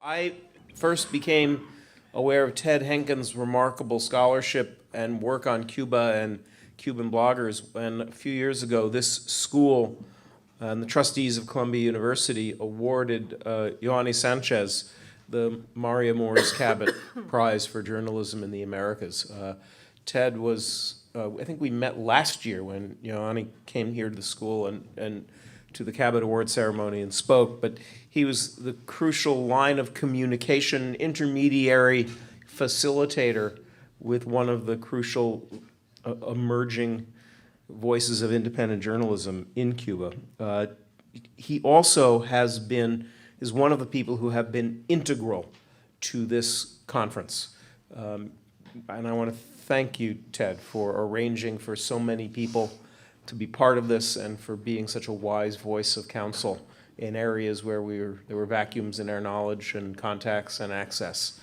I first became aware of Ted Henkin's remarkable scholarship and work on Cuba and Cuban bloggers when a few years ago this school and the trustees of Columbia University awarded Ioannis Sanchez the Mario Morris Cabot Prize for Journalism in the Americas. Ted was, I think we met last year when Ioannis came here to the school and to the Cabot Award ceremony and spoke, but he was the crucial line of communication, intermediary facilitator with one of the crucial emerging voices of independent journalism in Cuba. He also is one of the people who have been integral to this conference. And I want to thank you, Ted, for arranging for so many people to be part of this and for being such a wise voice of counsel in areas where there were vacuums in our knowledge and contacts and access.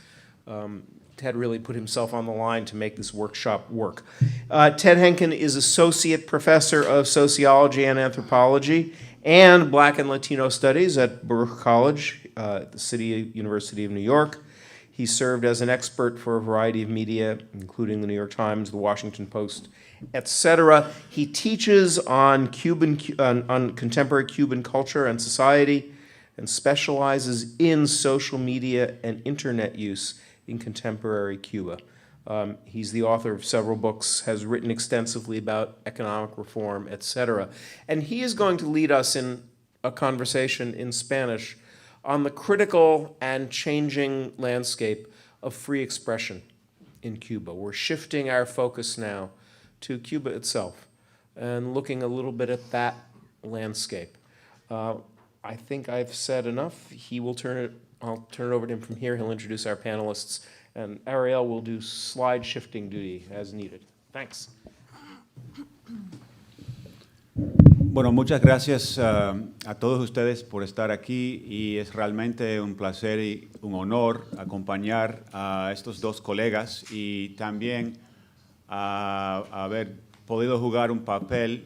Ted really put himself on the line to make this workshop work. Ted Henkin is Associate Professor of Sociology and Anthropology and Black and Latino Studies at Baruch College at the City University of New York. He served as an expert for a variety of media, including the New York Times, the Washington Post, etc. He teaches on contemporary Cuban culture and society and specializes in social media and internet use in contemporary Cuba. He's the author of several books, has written extensively about economic reform, etc. And he is going to lead us in a conversation in Spanish on the critical and changing landscape of free expression in Cuba. We're shifting our focus now to Cuba itself and looking a little bit at that landscape. I think I've said enough. I'll turn it over to him from here. He'll introduce our panelists, and Ariel will do slide shifting duty as needed. Thanks. Bueno, muchas gracias a todos ustedes por estar aquí y es realmente un placer y un honor acompañar a estos dos colegas y también haber podido jugar un papel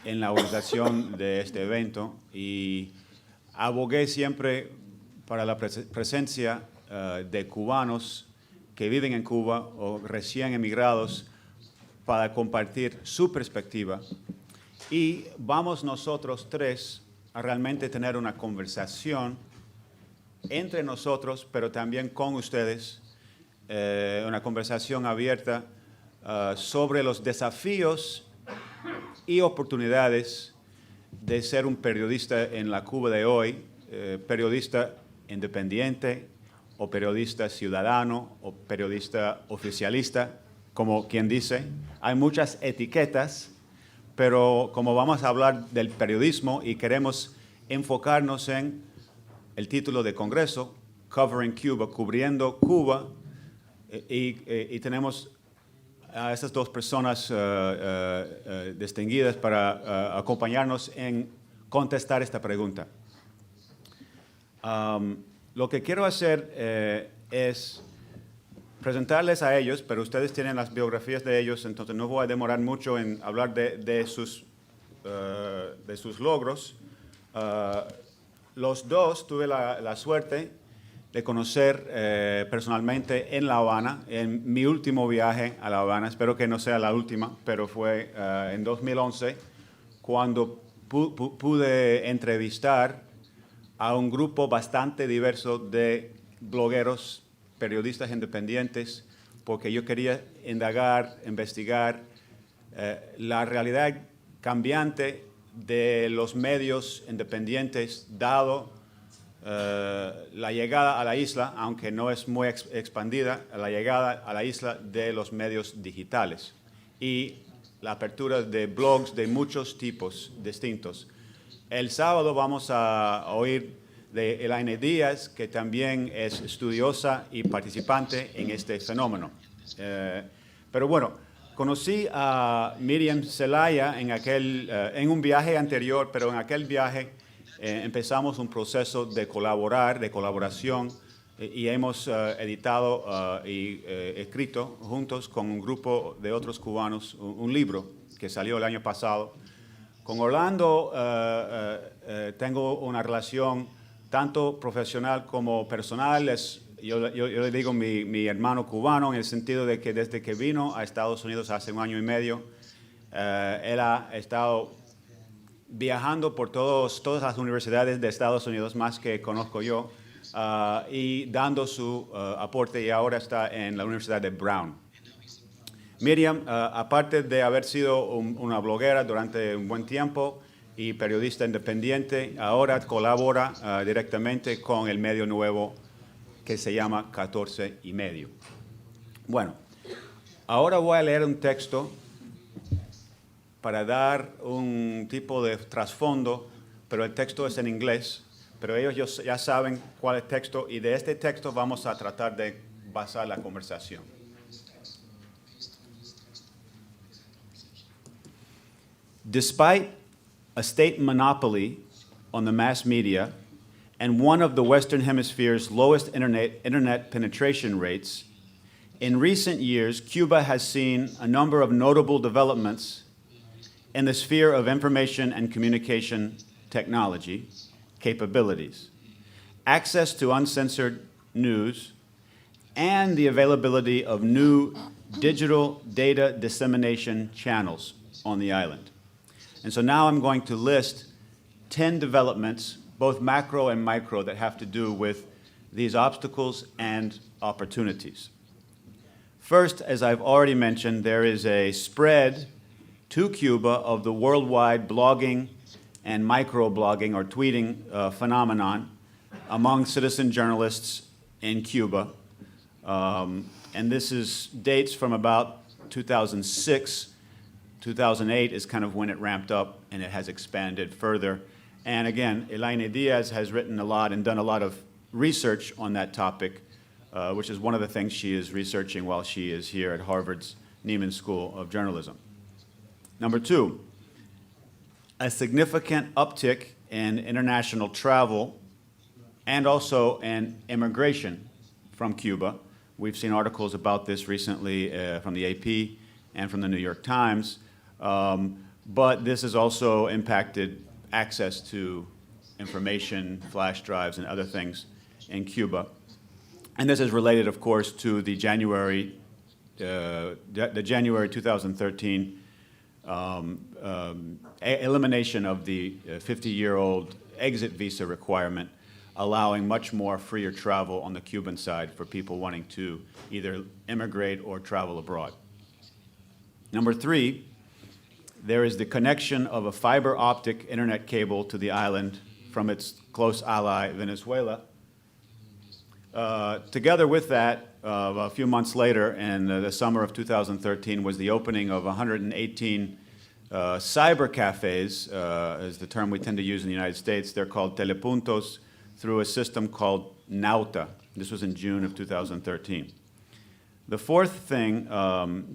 en la organización de este evento y abogué siempre para la presencia de cubanos que viven en Cuba o recién emigrados para compartir su perspectiva. Y vamos nosotros tres a realmente tener una conversación entre nosotros, pero también con ustedes, una conversación abierta sobre los desafíos y oportunidades de ser un periodista en la Cuba de hoy, periodista independiente o periodista ciudadano o periodista oficialista, como quien dice. Hay muchas etiquetas, pero como vamos a hablar del periodismo y queremos enfocarnos en el título de congreso, Covering Cuba, cubriendo Cuba, y tenemos a estas dos personas distinguidas para acompañarnos en contestar esta pregunta. Lo que quiero hacer es presentarles a ellos, pero ustedes tienen las biografías de ellos, entonces no voy a demorar mucho en hablar de sus logros. Los dos tuve la suerte de conocer personalmente en La Habana, en mi último viaje a La Habana, espero que no sea la última, pero fue en 2011, cuando pude entrevistar a un grupo bastante diverso de blogueros, periodistas independientes, porque yo quería indagar, investigar la realidad cambiante de los medios independientes, dado la llegada a la isla, aunque no es muy expandida, la llegada a la isla de los medios digitales y la apertura de blogs de muchos tipos distintos. El sábado vamos a oír de Elaine Díaz, que también es estudiosa y participante en este fenómeno. Pero bueno, conocí a Miriam Zelaya en un viaje anterior, pero en aquel viaje empezamos un proceso de colaboración, y hemos editado y escrito juntos con un grupo de otros cubanos un libro que salió el año pasado. Con Orlando tengo una relación tanto profesional como personal. Yo le digo mi hermano cubano en el sentido de que desde que vino a Estados Unidos hace 1 año y medio, él ha estado viajando por todas las universidades de Estados Unidos, más que conozco yo, y dando su aporte, y ahora está en la Universidad de Brown. Miriam, aparte de haber sido una bloguera durante un buen tiempo y periodista independiente, ahora colabora directamente con el medio nuevo que se llama 14 y medio. Bueno, ahora voy a leer un texto para dar un tipo de trasfondo, pero el texto es en inglés, pero ellos ya saben cuál es el texto, y de este texto vamos a tratar de basar la conversación. Despite a state monopoly on the mass media and one of the Western Hemisphere's lowest internet penetration rates, in recent years, Cuba has seen a number of notable developments in the sphere of information and communication technology capabilities, access to uncensored news, and the availability of new digital data dissemination channels on the island. And so now I'm going to list 10 developments, both macro and micro, that have to do with these obstacles and opportunities. First, as I've already mentioned, there is a spread to Cuba of the worldwide blogging and microblogging or tweeting phenomenon among citizen journalists in Cuba. And this dates from about 2006. 2008 is kind of when it ramped up, and it has expanded further. And again, Elaine Diaz has written a lot and done a lot of research on that topic, which is one of the things she is researching while she is here at Harvard's Nieman School of Journalism. Number 2, a significant uptick in international travel and also in immigration from Cuba. We've seen articles about this recently from the AP and from the New York Times. But this has also impacted access to information, flash drives, and other things in Cuba. And this is related, of course, to the January 2013 elimination of the 50-year-old exit visa requirement, allowing much more freer travel on the Cuban side for people wanting to either immigrate or travel abroad. Number 3, there is the connection of a fiber optic internet cable to the island from its close ally, Venezuela. Together with that, a few months later, in the summer of 2013, was the opening of 118 cyber cafes, is the term we tend to use in the United States. They're called telepuntos through a system called Nauta. This was in June of 2013. The fourth thing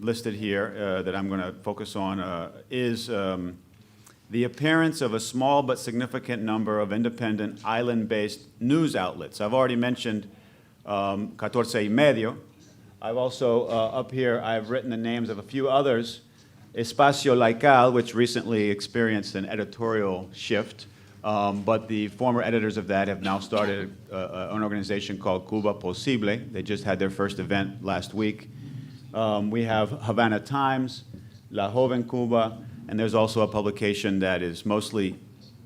listed here that I'm going to focus on is the appearance of a small but significant number of independent island-based news outlets. I've already mentioned 14 y medio. I've also, up here, I've written the names of a few others. Espacio Laical, which recently experienced an editorial shift, but the former editors of that have now started an organization called Cuba Posible. They just had their first event last week. We have Havana Times, La Joven Cuba, and there's also a publication that is mostly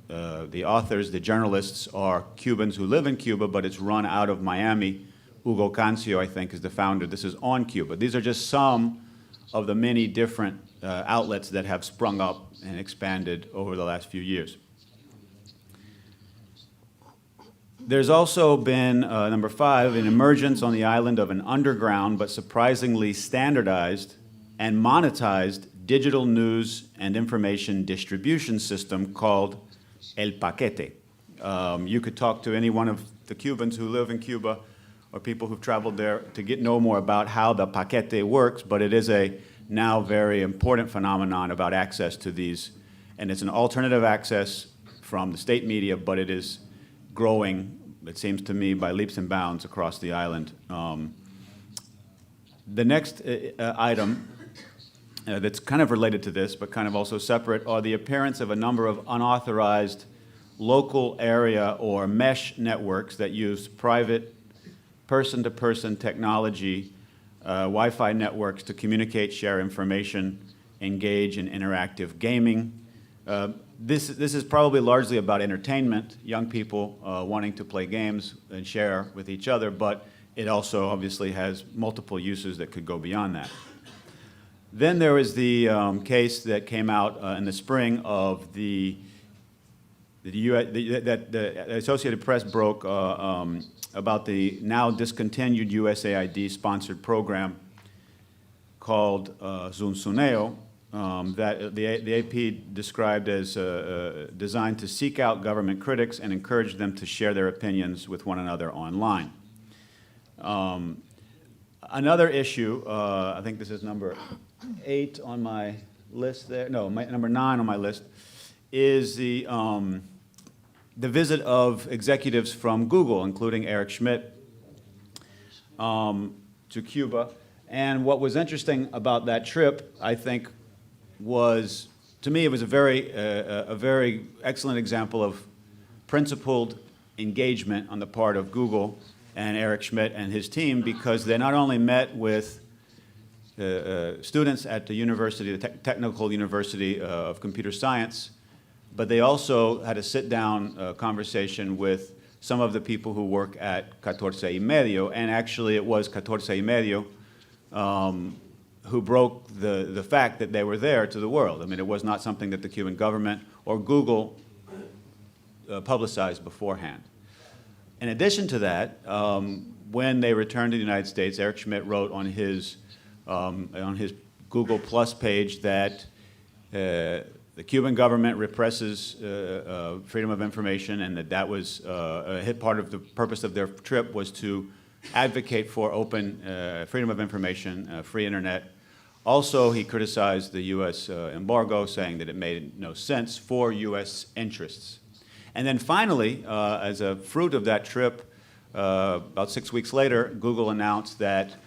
the authors, the journalists are Cubans who live in Cuba, but it's run out of Miami. Hugo Cancio, I think, is the founder. This is on Cuba. These are just some of the many different outlets that have sprung up and expanded over the last few years. There's also been, number 5, an emergence on the island of an underground but surprisingly standardized and monetized digital news and information distribution system called El Paquete. You could talk to any one of the Cubans who live in Cuba or people who've traveled there to know more about how the Paquete works, but it is a now very important phenomenon about access to these. And it's an alternative access from the state media, but it is growing, it seems to me, by leaps and bounds across the island. The next item that's kind of related to this, but kind of also separate, are the appearance of a number of unauthorized local area or mesh networks that use private person-to-person technology, Wi-Fi networks to communicate, share information, engage in interactive gaming. This is probably largely about entertainment, young people wanting to play games and share with each other, but it also obviously has multiple uses that could go beyond that. Then there was the case that came out in the spring of the Associated Press broke about the now discontinued USAID-sponsored program called Zunzuneo, that the AP described as designed to seek out government critics and encourage them to share their opinions with one another online. Another issue, I think this is number 8 on my list there, no, number 9 on my list, is the visit of executives from Google, including Eric Schmidt, to Cuba. And what was interesting about that trip, I think, was, to me, it was a very excellent example of principled engagement on the part of Google and Eric Schmidt and his team, because they not only met with students at the university, the Technical University of Computer Science, but they also had a sit-down conversation with some of the people who work at Catorce y Medio, and actually it was Catorce y Medio who broke the fact that they were there to the world. I mean, it was not something that the Cuban government or Google publicized beforehand. In addition to that, when they returned to the United States, Eric Schmidt wrote on his Google Plus page that the Cuban government represses freedom of information, and that was part of the purpose of their trip was to advocate for open freedom of information, free internet. Also, he criticized the U.S. Embargo, saying that it made no sense for U.S. interests. And then finally, as a fruit of that trip, about 6 weeks later, Google announced that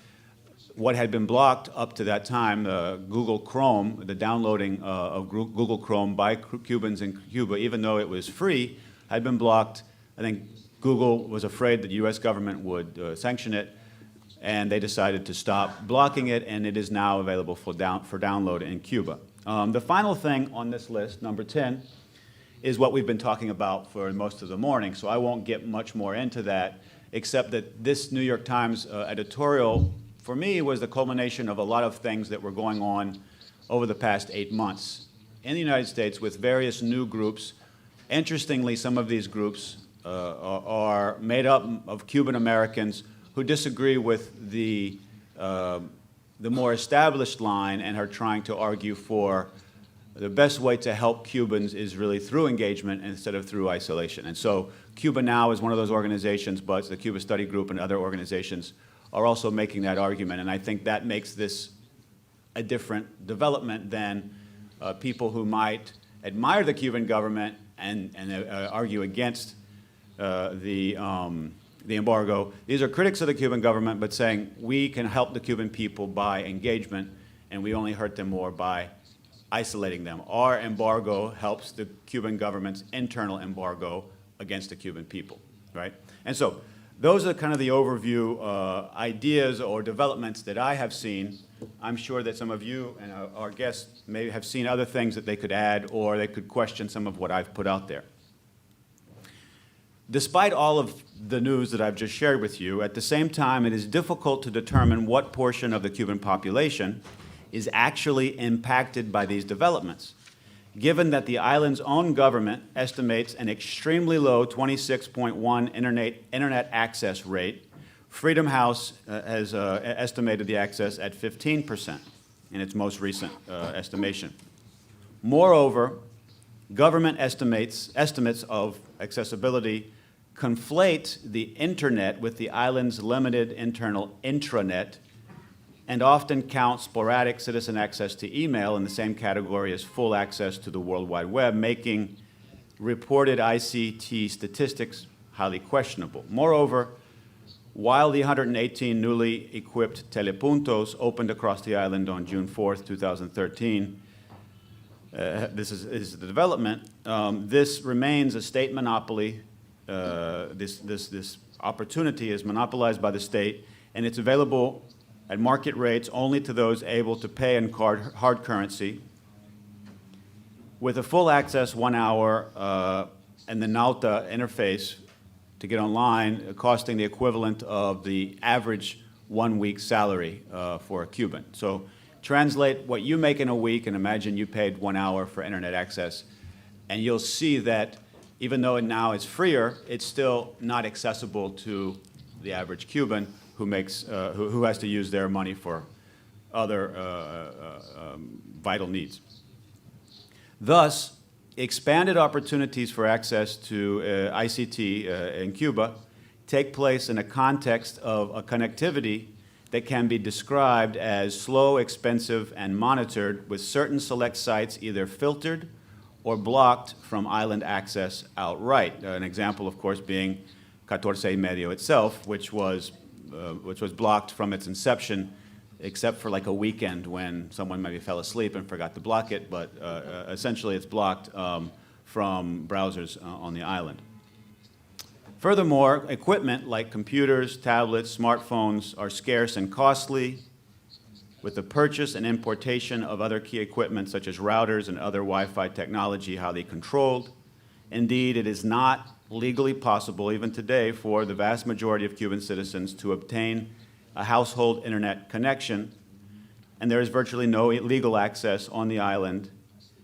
what had been blocked up to that time, Google Chrome, the downloading of Google Chrome by Cubans in Cuba, even though it was free, had been blocked. I think Google was afraid that the U.S. government would sanction it, and they decided to stop blocking it, and it is now available for download in Cuba. The final thing on this list, number 10, is what we've been talking about for most of the morning, so I won't get much more into that, except that this New York Times editorial, for me, was the culmination of a lot of things that were going on over the past 8 months in the United States with various new groups. Interestingly, some of these groups are made up of Cuban Americans who disagree with the more established line and are trying to argue for the best way to help Cubans is really through engagement instead of through isolation. And so Cuba Now is one of those organizations, but the Cuba Study Group and other organizations are also making that argument. And I think that makes this a different development than people who might admire the Cuban government and argue against the embargo. These are critics of the Cuban government, but saying we can help the Cuban people by engagement, and we only hurt them more by isolating them. Our embargo helps the Cuban government's internal embargo against the Cuban people, right? And so those are kind of the overview ideas or developments that I have seen. I'm sure that some of you and our guests may have seen other things that they could add, or they could question some of what I've put out there. Despite all of the news that I've just shared with you, at the same time, it is difficult to determine what portion of the Cuban population is actually impacted by these developments, given that the island's own government estimates an extremely low 26.1 internet access rate. Freedom House has estimated the access at 15% in its most recent estimation. Moreover, government estimates of accessibility conflate the internet with the island's limited internal intranet, and often count sporadic citizen access to email in the same category as full access to the World Wide Web, making reported ICT statistics highly questionable. Moreover, while the 118 newly equipped telepuntos opened across the island on June 4th, 2013, is the development. This remains a state monopoly. This opportunity is monopolized by the state, and it's available at market rates only to those able to pay in hard currency, with a full access 1 hour and the Nauta interface to get online costing the equivalent of the average 1 week salary for a Cuban. So translate what you make in a week and imagine you paid 1 hour for internet access, and you'll see that even though it now is freer, it's still not accessible to the average Cuban who has to use their money for other vital needs. Thus, expanded opportunities for access to ICT in Cuba take place in a context of a connectivity that can be described as slow, expensive, and monitored, with certain select sites either filtered or blocked from island access outright. An example, of course, being 14 y Medio itself, which was blocked from its inception, except for like a weekend when someone maybe fell asleep and forgot to block it, but essentially it's blocked from browsers on the island. Furthermore, equipment like computers, tablets, smartphones are scarce and costly, with the purchase and importation of other key equipment such as routers and other Wi-Fi technology highly controlled. Indeed, it is not legally possible, even today, for the vast majority of Cuban citizens to obtain a household internet connection, and there is virtually no legal access on the island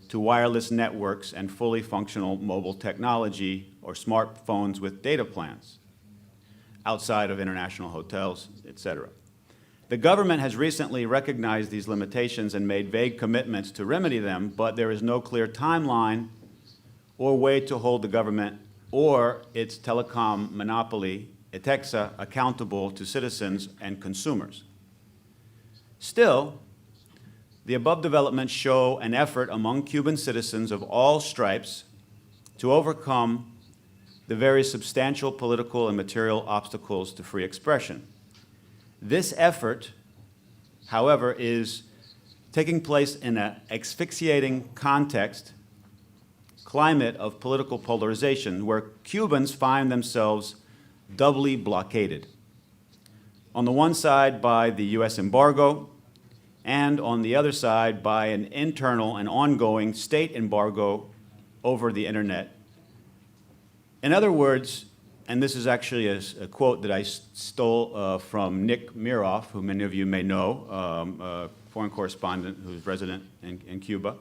to wireless networks and fully functional mobile technology or smartphones with data plans outside of international hotels, etc. The government has recently recognized these limitations and made vague commitments to remedy them, but there is no clear timeline or way to hold the government or its telecom monopoly, ETEXA, accountable to citizens and consumers. Still, the above developments show an effort among Cuban citizens of all stripes to overcome the very substantial political and material obstacles to free expression. This effort, however, is taking place in an asphyxiating climate of political polarization, where Cubans find themselves doubly blockaded. On the one side by the U.S. embargo, and on the other side by an internal and ongoing state embargo over the internet. In other words, and this is actually a quote that I stole from Nick Miroff, who many of you may know, a foreign correspondent who's resident in Cuba.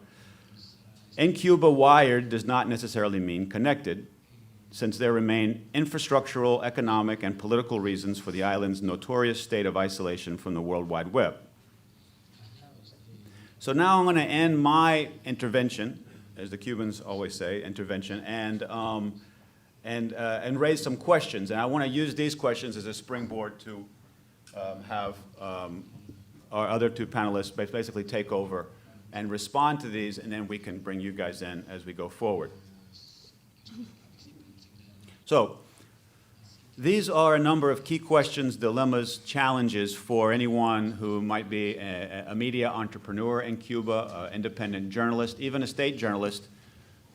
In Cuba, wired does not necessarily mean connected, since there remain infrastructural, economic, and political reasons for the island's notorious state of isolation from the World Wide Web. So now I'm going to end my intervention, as the Cubans always say, intervention, and raise some questions. And I want to use these questions as a springboard to have our other two panelists basically take over and respond to these, and then we can bring you guys in as we go forward. So these are a number of key questions, dilemmas, challenges for anyone who might be a media entrepreneur in Cuba, an independent journalist, even a state journalist.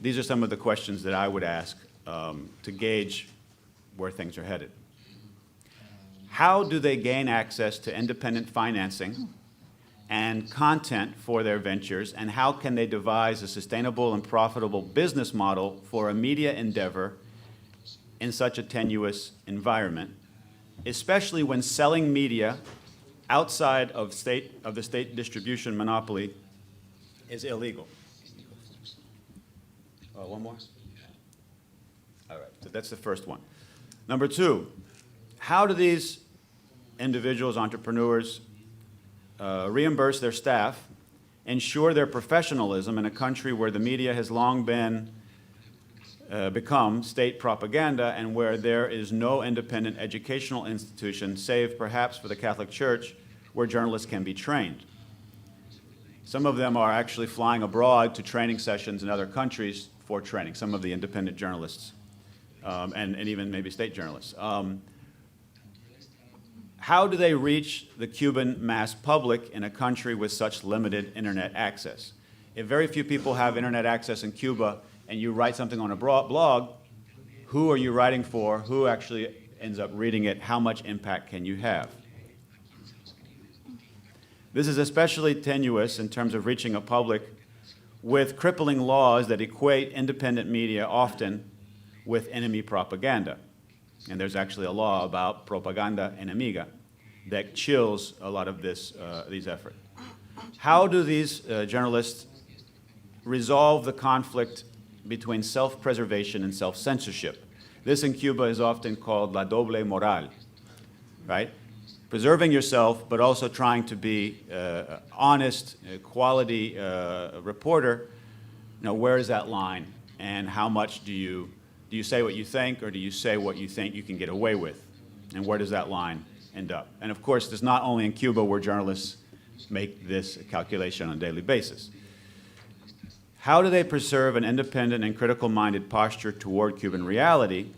These are some of the questions that I would ask to gauge where things are headed. How do they gain access to independent financing and content for their ventures, and how can they devise a sustainable and profitable business model for a media endeavor in such a tenuous environment, especially when selling media outside of the state distribution monopoly is illegal? One more? All right, so that's the first one. Number two, how do these individuals, entrepreneurs, reimburse their staff, ensure their professionalism in a country where the media has long become state propaganda, and where there is no independent educational institution, save perhaps for the Catholic Church, where journalists can be trained? Some of them are actually flying abroad to training sessions in other countries for training, some of the independent journalists, and even maybe state journalists. How do they reach the Cuban mass public in a country with such limited internet access? if very few people have internet access in Cuba and you write something on a blog, who are you writing for? Who actually ends up reading it? How much impact can you have? This is especially tenuous in terms of reaching a public with crippling laws that equate independent media often with enemy propaganda. And there's actually a law about propaganda enemiga that chills a lot of these efforts. How do these journalists resolve the conflict between self-preservation and self-censorship? This in Cuba is often called la doble moral, right? Preserving yourself, but also trying to be honest, quality reporter. You know, where is that line, and how much do you say what you think, or do you say what you think you can get away with, and where does that line end up? And of course, there's not only in Cuba where journalists make this calculation on a daily basis. How do they preserve an independent and critical-minded posture toward Cuban reality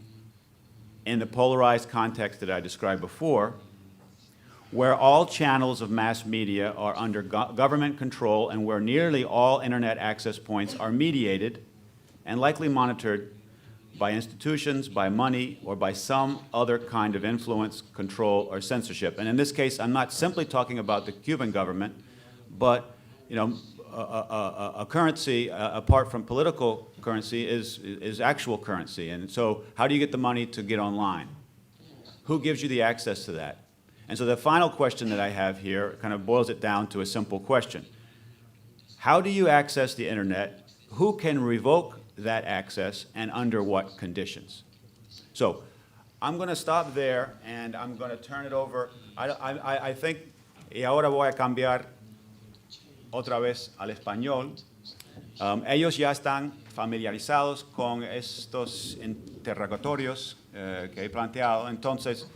in the polarized context that I described before, where all channels of mass media are under government control and where nearly all internet access points are mediated and likely monitored by institutions, by money, or by some other kind of influence, control, or censorship? And in this case, I'm not simply talking about the Cuban government, but you know, a currency, apart from political currency, is actual currency. And so how do you get the money to get online? Who gives you the access to that? And so the final question that I have here kind of boils it down to a simple question. How do you access the internet? Who can revoke that access, and under what conditions? So I'm going to stop there, and I'm going to turn it over. I think, y ahora voy a cambiar otra vez al español. Ellos ya están familiarizados con estos interrogatorios que he planteado. Entonces,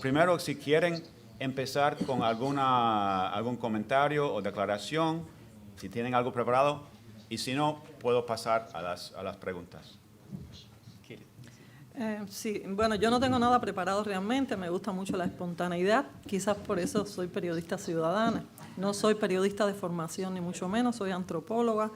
primero, si quieren empezar con algún comentario o declaración, si tienen algo preparado, y si no, puedo pasar a las preguntas. Sí, bueno, yo no tengo nada preparado realmente, me gusta mucho la espontaneidad, quizás por eso soy periodista ciudadana. No soy periodista de formación, ni mucho menos, soy antropóloga.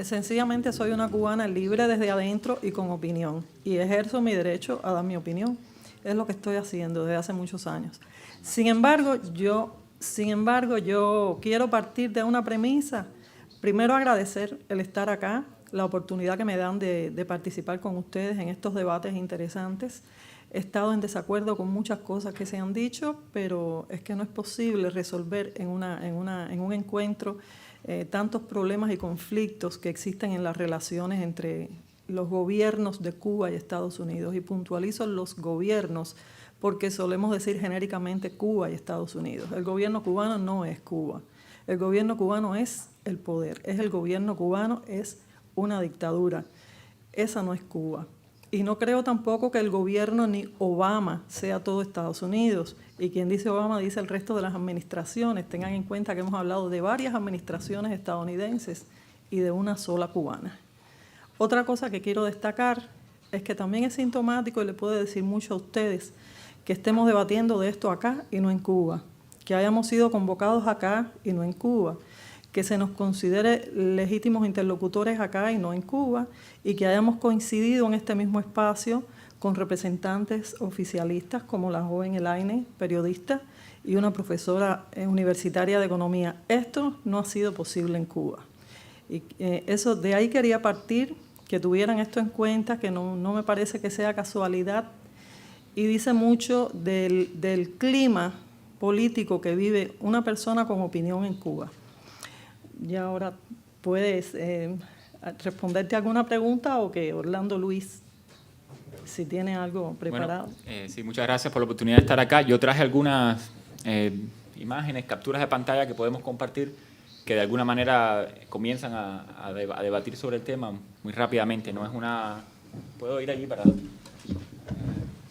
Sencillamente soy una cubana libre desde adentro y con opinión, y ejerzo mi derecho a dar mi opinión. Es lo que estoy haciendo desde hace muchos años. Sin embargo, yo quiero partir de una premisa. Primero, agradecer el estar acá, la oportunidad que me dan de participar con ustedes en estos debates interesantes. He estado en desacuerdo con muchas cosas que se han dicho, pero es que no es posible resolver en un encuentro tantos problemas y conflictos que existen en las relaciones entre los gobiernos de Cuba y Estados Unidos. Y puntualizo los gobiernos porque solemos decir genéricamente Cuba y Estados Unidos. El gobierno cubano no es Cuba. El gobierno cubano es el poder. El gobierno cubano es una dictadura. Esa no es Cuba. Y no creo tampoco que el gobierno ni Obama sea todo Estados Unidos. Y quien dice Obama dice el resto de las administraciones. Tengan en cuenta que hemos hablado de varias administraciones estadounidenses y de una sola cubana. Otra cosa que quiero destacar es que también es sintomático, y le puedo decir mucho a ustedes, que estemos debatiendo de esto acá y no en Cuba, que hayamos sido convocados acá y no en Cuba, que se nos considere legítimos interlocutores acá y no en Cuba, y que hayamos coincidido en este mismo espacio con representantes oficialistas como la joven Elaine, periodista, y una profesora universitaria de economía. Esto no ha sido posible en Cuba. Y eso, de ahí quería partir, que tuvieran esto en cuenta, que no me parece que sea casualidad, y dice mucho del clima político que vive una persona con opinión en Cuba. Y ahora puedes responderte alguna pregunta, o que Orlando Luis, si tiene algo preparado. Bueno, sí, muchas gracias por la oportunidad de estar acá. Yo traje algunas imágenes, capturas de pantalla que podemos compartir, que de alguna manera comienzan a debatir sobre el tema muy rápidamente. No es una... ¿Puedo ir allí para...?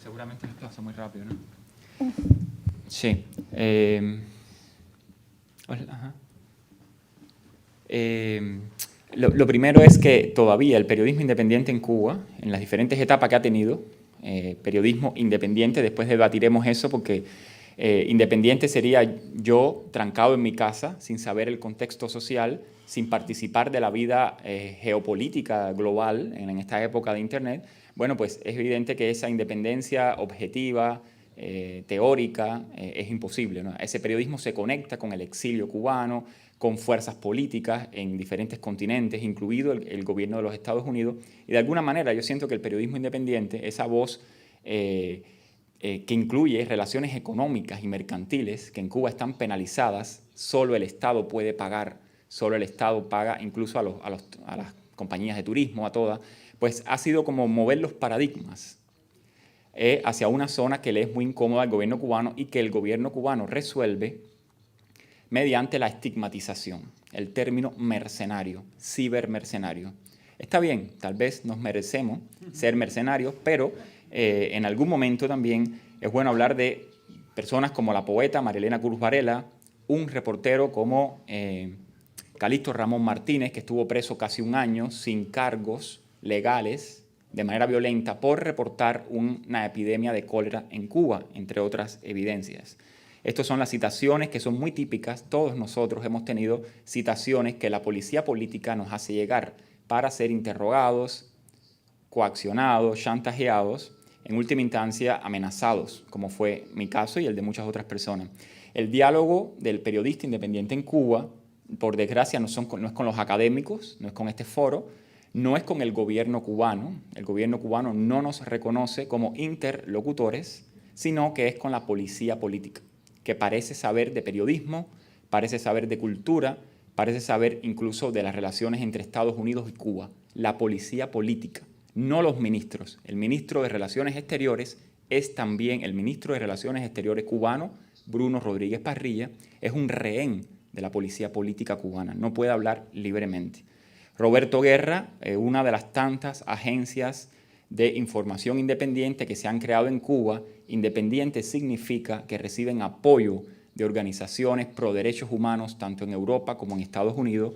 Seguramente les pasa muy rápido, ¿no? Sí. Ajá. Lo primero es que todavía el periodismo independiente en Cuba, en las diferentes etapas que ha tenido, periodismo independiente, después debatiremos eso, porque independiente sería yo trancado en mi casa sin saber el contexto social sin participar de la vida geopolítica global en esta época de Internet, bueno, pues es evidente que esa independencia objetiva, teórica, es imposible, ¿no? Ese periodismo se conecta con el exilio cubano, con fuerzas políticas en diferentes continentes, incluido el gobierno de los Estados Unidos, y de alguna manera yo siento que el periodismo independiente, esa voz que incluye relaciones económicas y mercantiles que en Cuba están penalizadas, solo el Estado puede pagar, solo el Estado paga incluso a las compañías de turismo, a todas, pues ha sido como mover los paradigmas hacia una zona que le es muy incómoda al gobierno cubano y que el gobierno cubano resuelve mediante la estigmatización, el término mercenario, cibermercenario. Está bien, tal vez nos merecemos ser mercenarios, pero en algún momento también es bueno hablar de personas como la poeta Marilena Cruz Varela, un reportero como Calixto Ramón Martínez, que estuvo preso casi un año sin cargos legales, de manera violenta, por reportar una epidemia de cólera en Cuba, entre otras evidencias. Estas son las citaciones que son muy típicas. Todos nosotros hemos tenido citaciones que la policía política nos hace llegar para ser interrogados, coaccionados, chantajeados, en última instancia amenazados, como fue mi caso y el de muchas otras personas. El diálogo del periodista independiente en Cuba, por desgracia, no es con los académicos, no es con este foro, no es con el gobierno cubano. El gobierno cubano no nos reconoce como interlocutores, sino que es con la policía política, que parece saber de periodismo, parece saber de cultura, parece saber incluso de las relaciones entre Estados Unidos y Cuba. La policía política, no los ministros. El ministro de Relaciones Exteriores es también el ministro de Relaciones Exteriores cubano, Bruno Rodríguez Parrilla, es un rehén de la policía política cubana, no puede hablar libremente. Roberto Guerra, una de las tantas agencias de información independiente que se han creado en Cuba. Independiente significa que reciben apoyo de organizaciones pro derechos humanos, tanto en Europa como en Estados Unidos,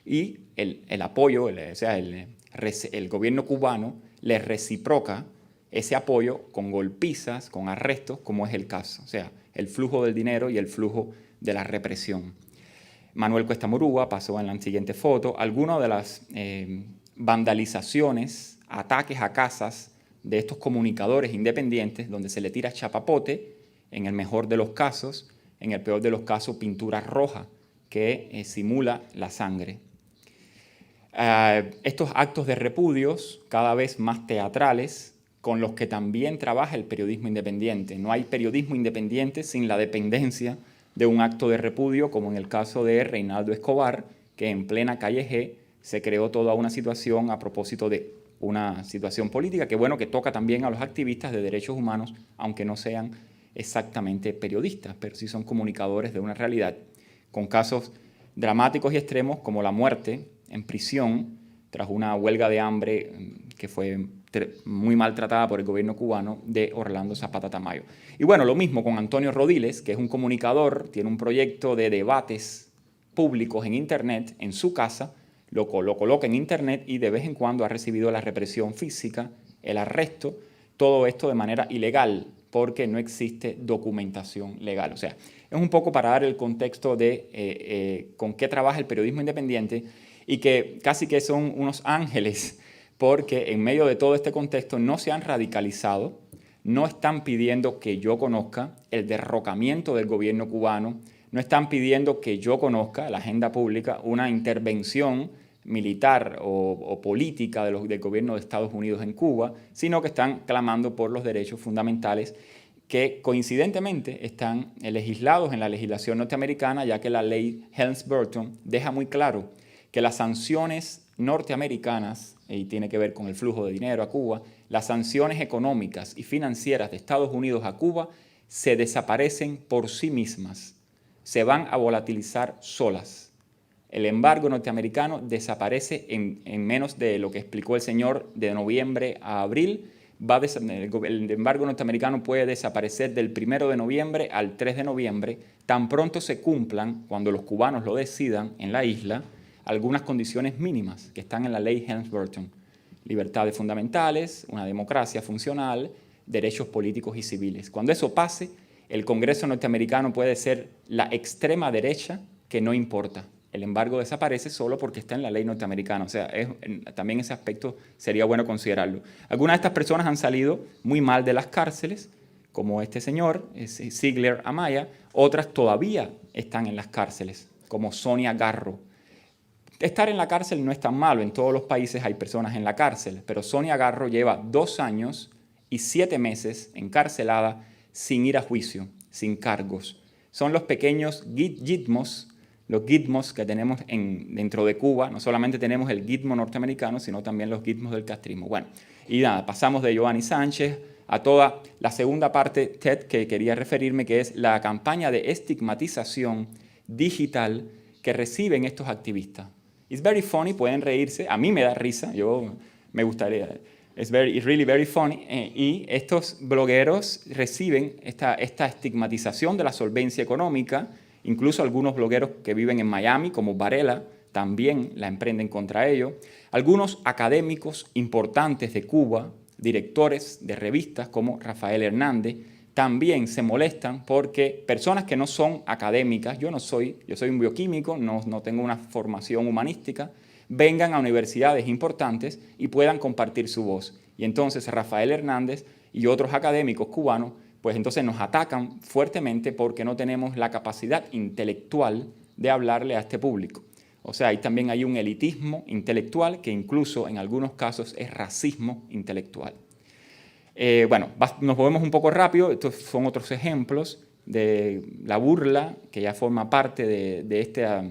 y el apoyo, el gobierno cubano les reciproca ese apoyo con golpizas, con arrestos, como es el caso. O sea, el flujo del dinero y el flujo de la represión. Manuel Cuesta Morúa pasó en la siguiente foto. Algunas de las vandalizaciones, ataques a casas de estos comunicadores independientes, donde se le tira chapapote, en el mejor de los casos, en el peor de los casos, pintura roja que simula la sangre. Estos actos de repudios, cada vez más teatrales, con los que también trabaja el periodismo independiente. No hay periodismo independiente sin la dependencia de un acto de repudio, como en el caso de Reinaldo Escobar, que en plena calle G se creó toda una situación a propósito de una situación política que, bueno, que toca también a los activistas de derechos humanos, aunque no sean exactamente periodistas, pero sí son comunicadores de una realidad, con casos dramáticos y extremos como la muerte en prisión tras una huelga de hambre que fue muy maltratada por el gobierno cubano de Orlando Zapata Tamayo. Y bueno, lo mismo con Antonio Rodiles, que es un comunicador, tiene un proyecto de debates públicos en Internet, en su casa, lo coloca en Internet y de vez en cuando ha recibido la represión física, el arresto, todo esto de manera ilegal, porque no existe documentación legal. O sea, es un poco para dar el contexto de con qué trabaja el periodismo independiente y que casi que son unos ángeles, porque en medio de todo este contexto no se han radicalizado, no están pidiendo que yo conozca el derrocamiento del gobierno cubano, no están pidiendo que yo conozca la agenda pública, una intervención militar o política del gobierno de Estados Unidos en Cuba, sino que están clamando por los derechos fundamentales que coincidentemente están legislados en la legislación norteamericana, ya que la ley Helms-Burton deja muy claro que las sanciones norteamericanas, y tiene que ver con el flujo de dinero a Cuba, las sanciones económicas y financieras de Estados Unidos a Cuba se desaparecen por sí mismas, se van a volatilizar solas. El embargo norteamericano desaparece en menos de lo que explicó el señor de noviembre a abril. El embargo norteamericano puede desaparecer del 1 de noviembre al 3 de noviembre, tan pronto se cumplan, cuando los cubanos lo decidan en la isla, algunas condiciones mínimas que están en la ley Helms-Burton. Libertades fundamentales, una democracia funcional, derechos políticos y civiles. Cuando eso pase, el Congreso norteamericano puede ser la extrema derecha que no importa. el embargo desaparece solo porque está en la ley norteamericana. O sea, también ese aspecto sería bueno considerarlo. Algunas de estas personas han salido muy mal de las cárceles, como este señor, Ziegler Amaya. Otras todavía están en las cárceles, como Sonia Garro. Estar en la cárcel no es tan malo. En todos los países hay personas en la cárcel. Pero Sonia Garro lleva 2 años y 7 meses encarcelada sin ir a juicio, sin cargos. Son los pequeños gitmos, los gitmos que tenemos dentro de Cuba. No solamente tenemos el gitmo norteamericano, sino también los gitmos del castrismo. Bueno, y nada, pasamos de Giovanni Sánchez a toda la segunda parte, Ted, que quería referirme, que es la campaña de estigmatización digital que reciben estos activistas. It's very funny, pueden reírse, a mí me da risa, yo me gustaría, it's really very funny, y estos blogueros reciben esta estigmatización de la solvencia económica. Incluso algunos blogueros que viven en Miami, como Varela, también la emprenden contra ellos. Algunos académicos importantes de Cuba, directores de revistas como Rafael Hernández, también se molestan porque personas que no son académicas, yo soy un bioquímico, no tengo una formación humanística, vengan a universidades importantes y puedan compartir su voz. Y entonces Rafael Hernández y otros académicos cubanos pues entonces nos atacan fuertemente porque no tenemos la capacidad intelectual de hablarle a este público. O sea, ahí también hay un elitismo intelectual que incluso en algunos casos es racismo intelectual. Bueno, nos movemos un poco rápido. Estos son otros ejemplos de la burla que ya forma parte de esta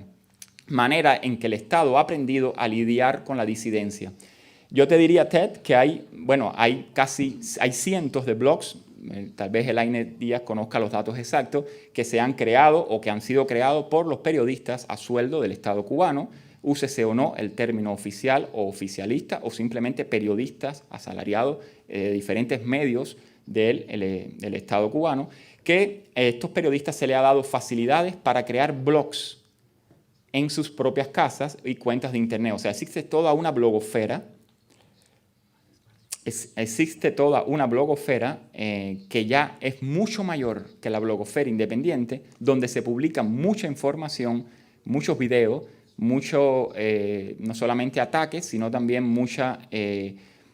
manera en que el Estado ha aprendido a lidiar con la disidencia. Yo te diría, Ted, que hay cientos de blogs, tal vez Elaine Díaz conozca los datos exactos, que se han creado o que han sido creados por los periodistas a sueldo del Estado cubano, úsese o no el término oficial o oficialista, o simplemente periodistas asalariados de diferentes medios del Estado cubano, que a estos periodistas se les ha dado facilidades para crear blogs en sus propias casas y cuentas de internet. O sea, existe toda una blogosfera. Existe toda una blogosfera que ya es mucho mayor que la blogosfera independiente, donde se publica mucha información, muchos videos, no solamente ataques, sino también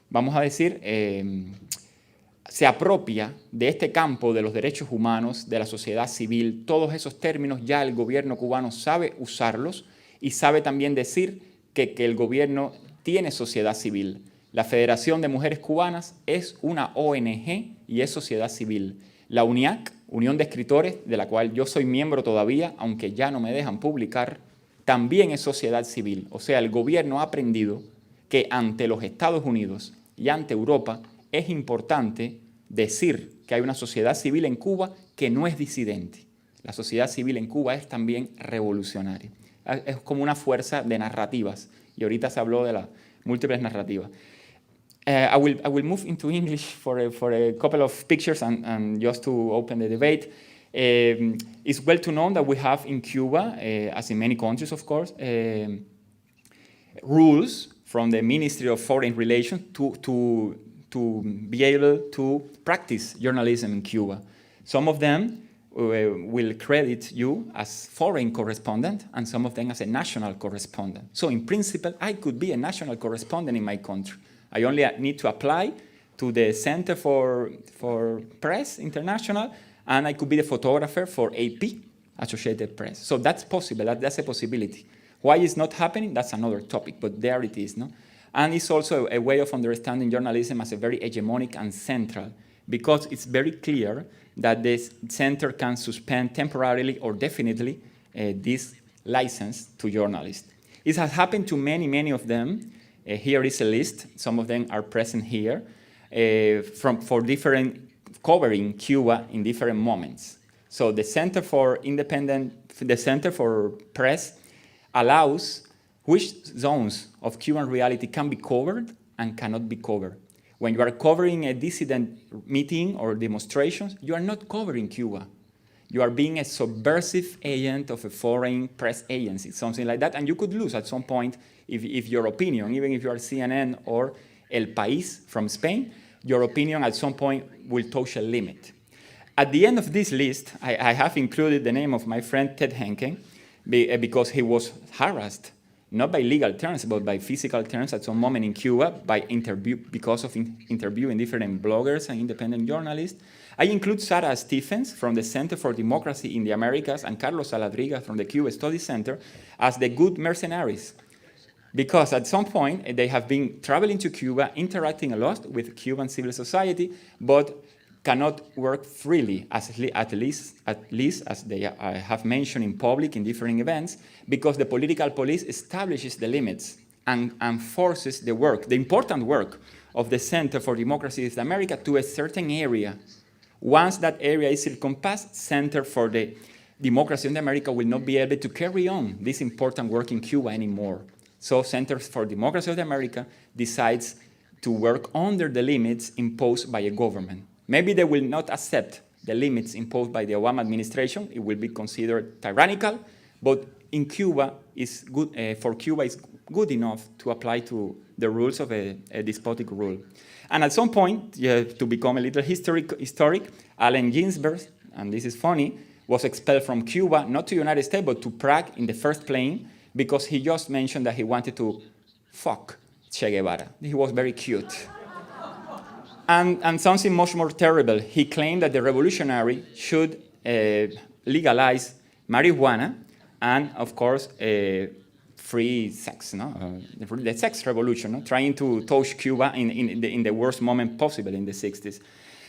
vamos a decir, se apropia de este campo de los derechos humanos, de la sociedad civil. Todos esos términos ya el gobierno cubano sabe usarlos y sabe también decir que el gobierno tiene sociedad civil. La Federación de Mujeres Cubanas es una ONG y es sociedad civil. La UNIAC, Unión de Escritores, de la cual yo soy miembro todavía, aunque ya no me dejan publicar, también es sociedad civil. O sea, el gobierno ha aprendido que ante los Estados Unidos y ante Europa es importante decir que hay una sociedad civil en Cuba que no es disidente. La sociedad civil en Cuba es también revolucionaria. Es como una fuerza de narrativas. Y ahorita se habló de las múltiples narrativas. I will move into English for a couple of pictures and just to open the debate. It's well to know that we have in Cuba, as in many countries, of course, rules from the Ministry of Foreign Relations to be able to practice journalism in Cuba. Some of them will credit you as foreign correspondent and some of them as a national correspondent. So in principle, I could be a national correspondent in my country. I only need to apply to the Center for Press International, and I could be the photographer for AP, Associated Press. So that's possible, that's a possibility. Why it's not happening, that's another topic, but there it is, no? And it's also a way of understanding journalism as a very hegemonic and central, because it's very clear that this center can suspend temporarily or definitely this license to journalists. It has happened to many, many of them. Here is a list. Some of them are present here for different covering Cuba in different moments. So the Center for Press allows which zones of Cuban reality can be covered and cannot be covered. When you are covering a dissident meeting or demonstrations, you are not covering Cuba. You are being a subversive agent of a foreign press agency, something like that, and you could lose at some point if your opinion, even if you are CNN or El País from Spain, your opinion at some point will touch a limit. At the end of this list, I have included the name of my friend Ted Henken, because he was harassed, not by legal terms, but by physical terms at some moment in Cuba because of interviewing different bloggers and independent journalists. I include Sarah Stephens from the Center for Democracy in the Americas and Carlos Saladriga from the Cuba Studies Center as the good mercenaries. Because at some point, they have been traveling to Cuba, interacting a lot with Cuban civil society, but cannot work freely, at least as they have mentioned in public in different events, because the political police establishes the limits and forces the work, the important work of the Center for Democracy in America to a certain area. Once that area is encompassed, Center for the Democracy in America will not be able to carry on this important work in Cuba anymore. So Centers for Democracy of America decides to work under the limits imposed by a government. Maybe they will not accept the limits imposed by the Obama administration. It will be considered tyrannical, but in Cuba, for Cuba, it's good enough to apply to the rules of a despotic rule. And at some point, to become a little historic, Allen Ginsberg, and this is funny, was expelled from Cuba, not to the United States, but to Prague in the first plane, because he just mentioned that he wanted to fuck Che Guevara. He was very cute. And something much more terrible, he claimed that the revolutionary should legalize marijuana and, of course, free sex, no? The sex revolution, no? Trying to touch Cuba in the worst moment possible in the 60s.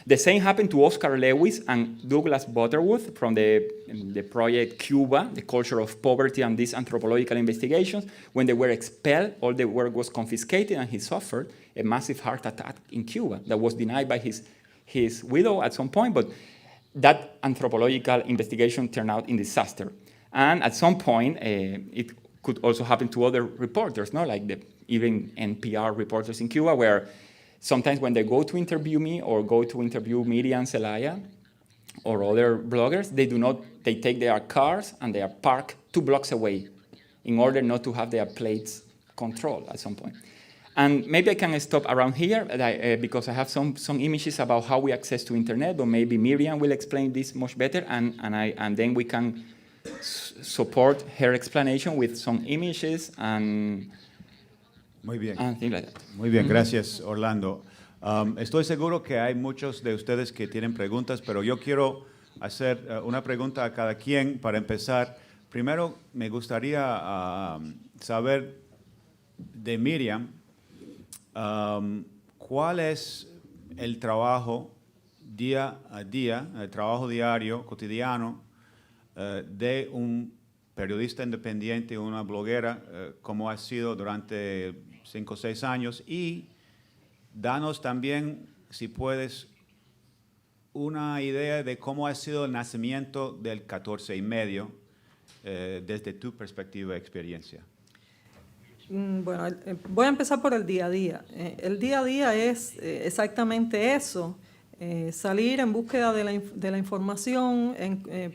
The same happened to Oscar Lewis and Douglas Butterworth from the project Cuba, the Culture of Poverty and these anthropological investigations. When they were expelled, all the work was confiscated and he suffered a massive heart attack in Cuba that was denied by his widow at some point, but that anthropological investigation turned out in disaster. And at some point, it could also happen to other reporters, no? Like even NPR reporters in Cuba, where sometimes when they go to interview me or go to interview Miriam Zelaya or other bloggers, they take their cars and they are parked 2 blocks away in order not to have their plates controlled at some point. And maybe I can stop around here because I have some images about how we access to internet, but maybe Miriam will explain this much better, and then we can support her explanation with some images and Muy bien. things like that. Muy bien, gracias Orlando. Estoy seguro que hay muchos de ustedes que tienen preguntas, pero yo quiero hacer una pregunta a cada quien para empezar. Primero, me gustaría saber de Miriam, ¿cuál es el trabajo día a día, el trabajo diario, cotidiano, de un periodista independiente, una bloguera, como ha sido durante 5 o 6 años? Y danos también, si puedes, una idea de cómo ha sido el nacimiento del 14 y medio desde tu perspectiva y experiencia. Bueno, voy a empezar por el día a día. El día a día es exactamente eso, salir en búsqueda de la información,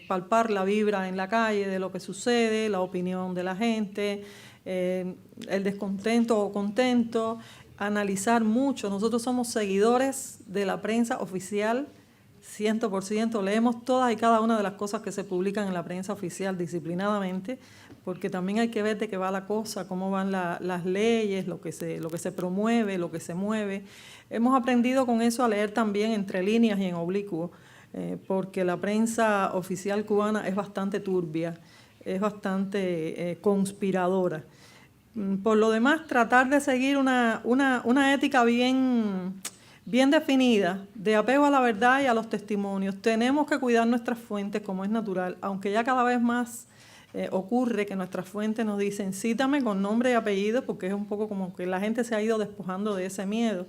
palpar la vibra en la calle de lo que sucede, la opinión de la gente, el descontento o contento, analizar mucho. Nosotros somos seguidores de la prensa oficial, 100%, leemos todas y cada una de las cosas que se publican en la prensa oficial disciplinadamente, porque también hay que ver de qué va la cosa, cómo van las leyes, lo que se promueve, lo que se mueve. Hemos aprendido con eso a leer también entre líneas y en oblicuo, porque la prensa oficial cubana es bastante turbia, es bastante conspiradora. Por lo demás, tratar de seguir una ética bien definida, de apego a la verdad y a los testimonios. Tenemos que cuidar nuestras fuentes como es natural, aunque ya cada vez más ocurre que nuestras fuentes nos dicen cítame con nombre y apellido, porque es un poco como que la gente se ha ido despojando de ese miedo.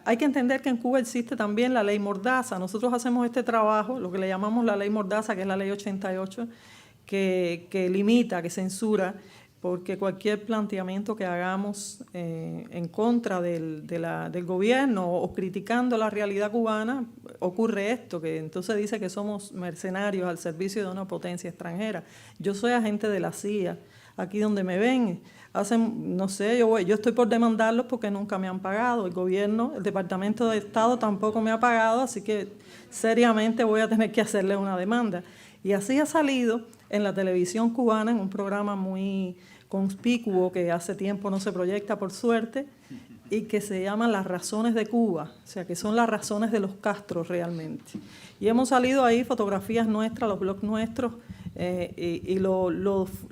Hay que entender que en Cuba existe también la ley Mordaza. Nosotros hacemos este trabajo, lo que le llamamos la ley Mordaza, que es la ley 88, que limita, que censura, porque cualquier planteamiento que hagamos en contra del gobierno o criticando la realidad cubana, ocurre esto, que entonces dice que somos mercenarios al servicio de una potencia extranjera. Yo soy agente de la CIA, aquí donde me ven, no sé, yo estoy por demandarlos porque nunca me han pagado, el gobierno, el Departamento de Estado tampoco me ha pagado, así que seriamente voy a tener que hacerle una demanda. Y así ha salido en la televisión cubana, en un programa muy conspicuo que hace tiempo no se proyecta, por suerte, y que se llama Las Razones de Cuba, o sea, que son las razones de los Castros realmente. Y hemos salido ahí fotografías nuestras, los blogs nuestros, y lo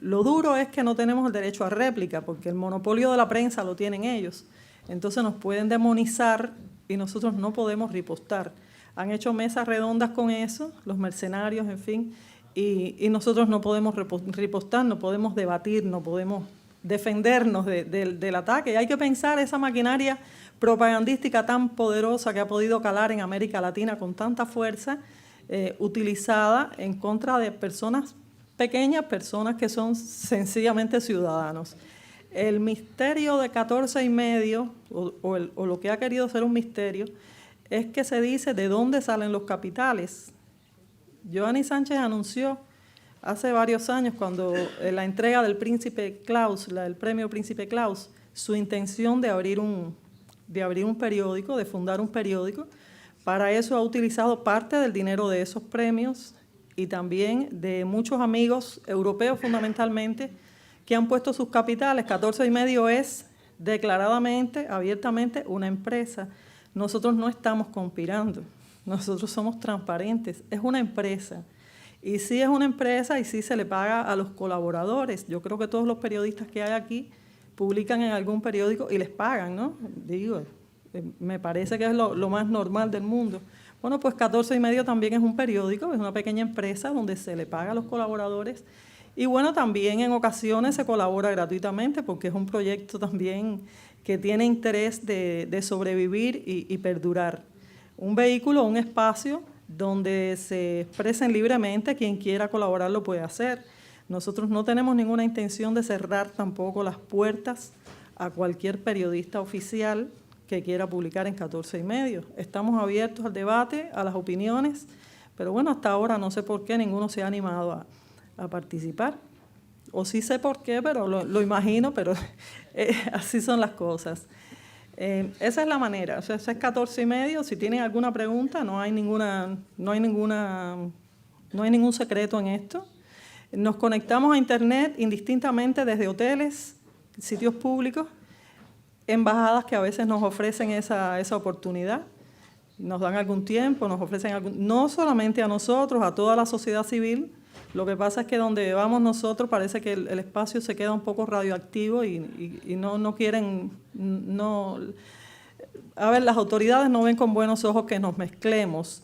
duro es que no tenemos el derecho a réplica, porque el monopolio de la prensa lo tienen ellos. Entonces nos pueden demonizar y nosotros no podemos ripostar. Han hecho mesas redondas con eso, los mercenarios, en fin, y nosotros no podemos ripostar, no podemos debatir, no podemos defendernos del ataque. Y hay que pensar esa maquinaria propagandística tan poderosa que ha podido calar en América Latina con tanta fuerza, utilizada en contra de personas pequeñas, personas que son sencillamente ciudadanos. El misterio de 14 y medio, o lo que ha querido ser un misterio, es que se dice de dónde salen los capitales. Giovanni Sánchez anunció hace varios años, cuando la entrega del Príncipe Claus, del premio Príncipe Claus, su intención de abrir un periódico, de fundar un periódico. Para eso ha utilizado parte del dinero de esos premios y también de muchos amigos europeos fundamentalmente que han puesto sus capitales. 14 y medio es declaradamente, abiertamente, una empresa. Nosotros no estamos conspirando, nosotros somos transparentes, es una empresa. Y sí es una empresa y sí se le paga a los colaboradores. Yo creo que todos los periodistas que hay aquí publican en algún periódico y les pagan, ¿no? Digo, me parece que es lo más normal del mundo. Bueno, pues 14 y medio también es un periódico, es una pequeña empresa donde se le paga a los colaboradores. Y bueno, también en ocasiones se colabora gratuitamente porque es un proyecto también que tiene interés de sobrevivir y perdurar. Un vehículo, un espacio donde se expresen libremente, quien quiera colaborar lo puede hacer. Nosotros no tenemos ninguna intención de cerrar tampoco las puertas a cualquier periodista oficial que quiera publicar en 14 y medio. Estamos abiertos al debate, a las opiniones, pero bueno, hasta ahora no sé por qué ninguno se ha animado a participar. O sí sé por qué, pero lo imagino, pero así son las cosas. Esa es la manera, o sea, ese es 14 y medio. Si tienen alguna pregunta, no hay ningún secreto en esto. Nos conectamos a Internet indistintamente desde hoteles, sitios públicos, embajadas que a veces nos ofrecen esa oportunidad, nos dan algún tiempo, nos ofrecen no solamente a nosotros, a toda la sociedad civil. Lo que pasa es que donde vamos nosotros parece que el espacio se queda un poco radioactivo y no quieren, a ver, las autoridades no ven con buenos ojos que nos mezclemos.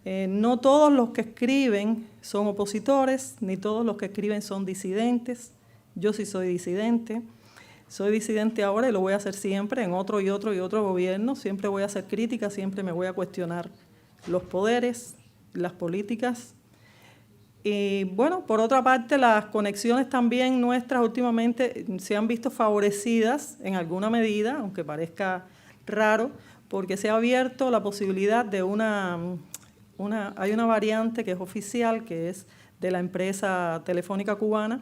No todos los que escriben son opositores, ni todos los que escriben son disidentes. Yo sí soy disidente. Soy disidente ahora y lo voy a hacer siempre, en otro y otro gobierno. Siempre voy a hacer crítica, siempre me voy a cuestionar los poderes, las políticas. Y bueno, por otra parte, las conexiones también nuestras últimamente se han visto favorecidas en alguna medida, aunque parezca raro, porque se ha abierto la posibilidad de hay una variante que es oficial, que es de la empresa telefónica cubana,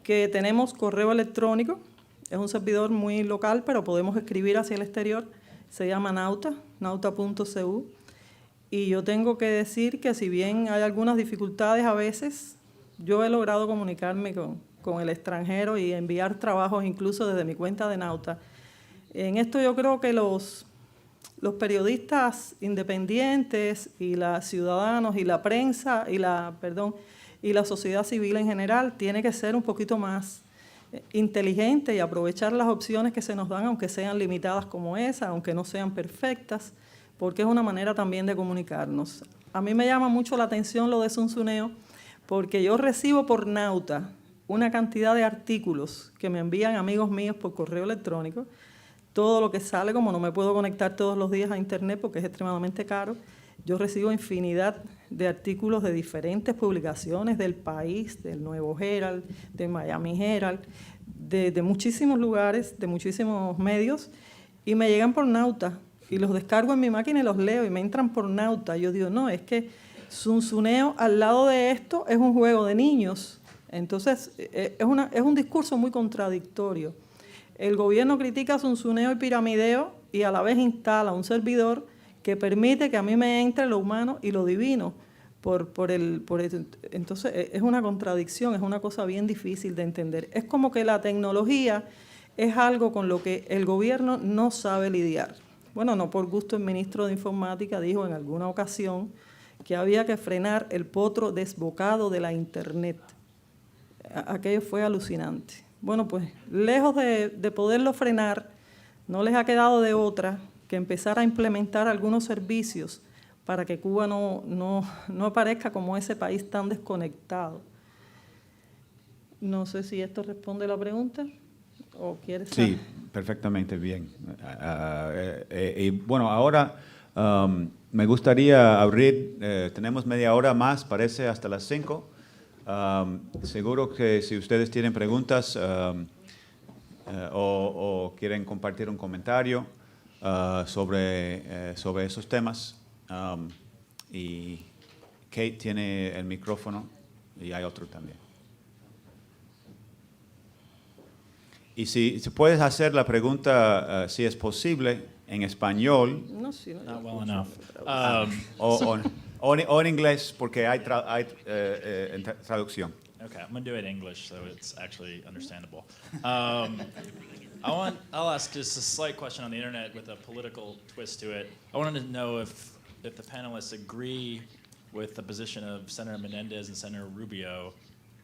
que tenemos correo electrónico, es un servidor muy local, pero podemos escribir hacia el exterior, se llama nauta.cu. Y yo tengo que decir que si bien hay algunas dificultades a veces, yo he logrado comunicarme con el extranjero y enviar trabajos incluso desde mi cuenta de Nauta. En esto yo creo que los periodistas independientes y los ciudadanos y la prensa y la sociedad civil en general tiene que ser un poquito más inteligente y aprovechar las opciones que se nos dan, aunque sean limitadas como esa, aunque no sean perfectas, porque es una manera también de comunicarnos. A mí me llama mucho la atención lo de Zunzuneo, porque yo recibo por Nauta una cantidad de artículos que me envían amigos míos por correo electrónico. Todo lo que sale, como no me puedo conectar todos los días a Internet porque es extremadamente caro, yo recibo infinidad de artículos de diferentes publicaciones del País, del Nuevo Herald, de Miami Herald, de muchísimos lugares, de muchísimos medios, y me llegan por Nauta. Y los descargo en mi máquina y los leo y me entran por Nauta. Yo digo, no, es que Zunzuneo al lado de esto es un juego de niños. Entonces, es un discurso muy contradictorio. El gobierno critica Zunzuneo y piramideo y a la vez instala un servidor que permite que a mí me entre lo humano y lo divino. Entonces es una contradicción, es una cosa bien difícil de entender. Es como que la tecnología es algo con lo que el gobierno no sabe lidiar. Bueno, no por gusto el ministro de Informática dijo en alguna ocasión que había que frenar el potro desbocado de la Internet. Aquello fue alucinante. Bueno, pues lejos de poderlo frenar, no les ha quedado de otra que empezar a implementar algunos servicios para que Cuba no aparezca como ese país tan desconectado. No sé si esto responde a la pregunta o quieres Sí, perfectamente bien. Y bueno, ahora me gustaría abrir, tenemos media hora más, parece, hasta las 5. Seguro que si ustedes tienen preguntas o quieren compartir un comentario sobre esos temas, y Kate tiene el micrófono y hay otro también. Y si puedes hacer la pregunta, si es posible, en español No, sí, no. Not well enough. o en inglés, porque hay traducción. Okay, I'm gonna do it in English, so it's actually understandable. I'll ask just a slight question on the internet with a political twist to it. I wanted to know if the panelists agree with the position of Senator Menendez and Senator Rubio,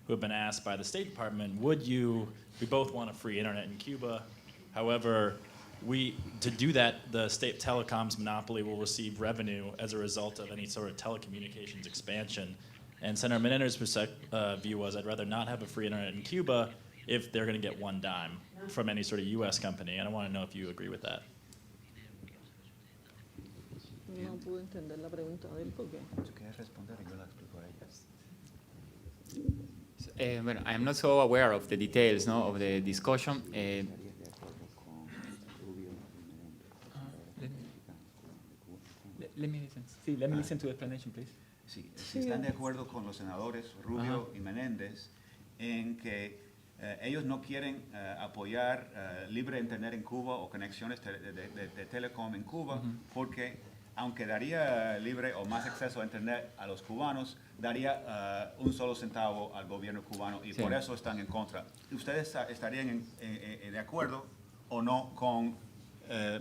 who have been asked by the State Department, we both want a free internet in Cuba. However, to do that, the state telecoms monopoly will receive revenue as a result of any sort of telecommunications expansion. And Senator Menendez's view was, I'd rather not have a free internet in Cuba if they're going to get one dime from any sort of U.S. company. And I want to know if you agree with that. No pude entender la pregunta de él porque... Well, I'm not so aware of the details, no, of the discussion. Let me listen. Sí, let me listen to the explanation, please. Sí, si están de acuerdo con los senadores Rubio y Menéndez en que ellos no quieren apoyar libre internet en Cuba o conexiones de telecom en Cuba, porque aunque daría libre o más acceso a internet a los cubanos, daría un solo centavo al gobierno cubano y por eso están en contra. ¿Ustedes estarían de acuerdo o no con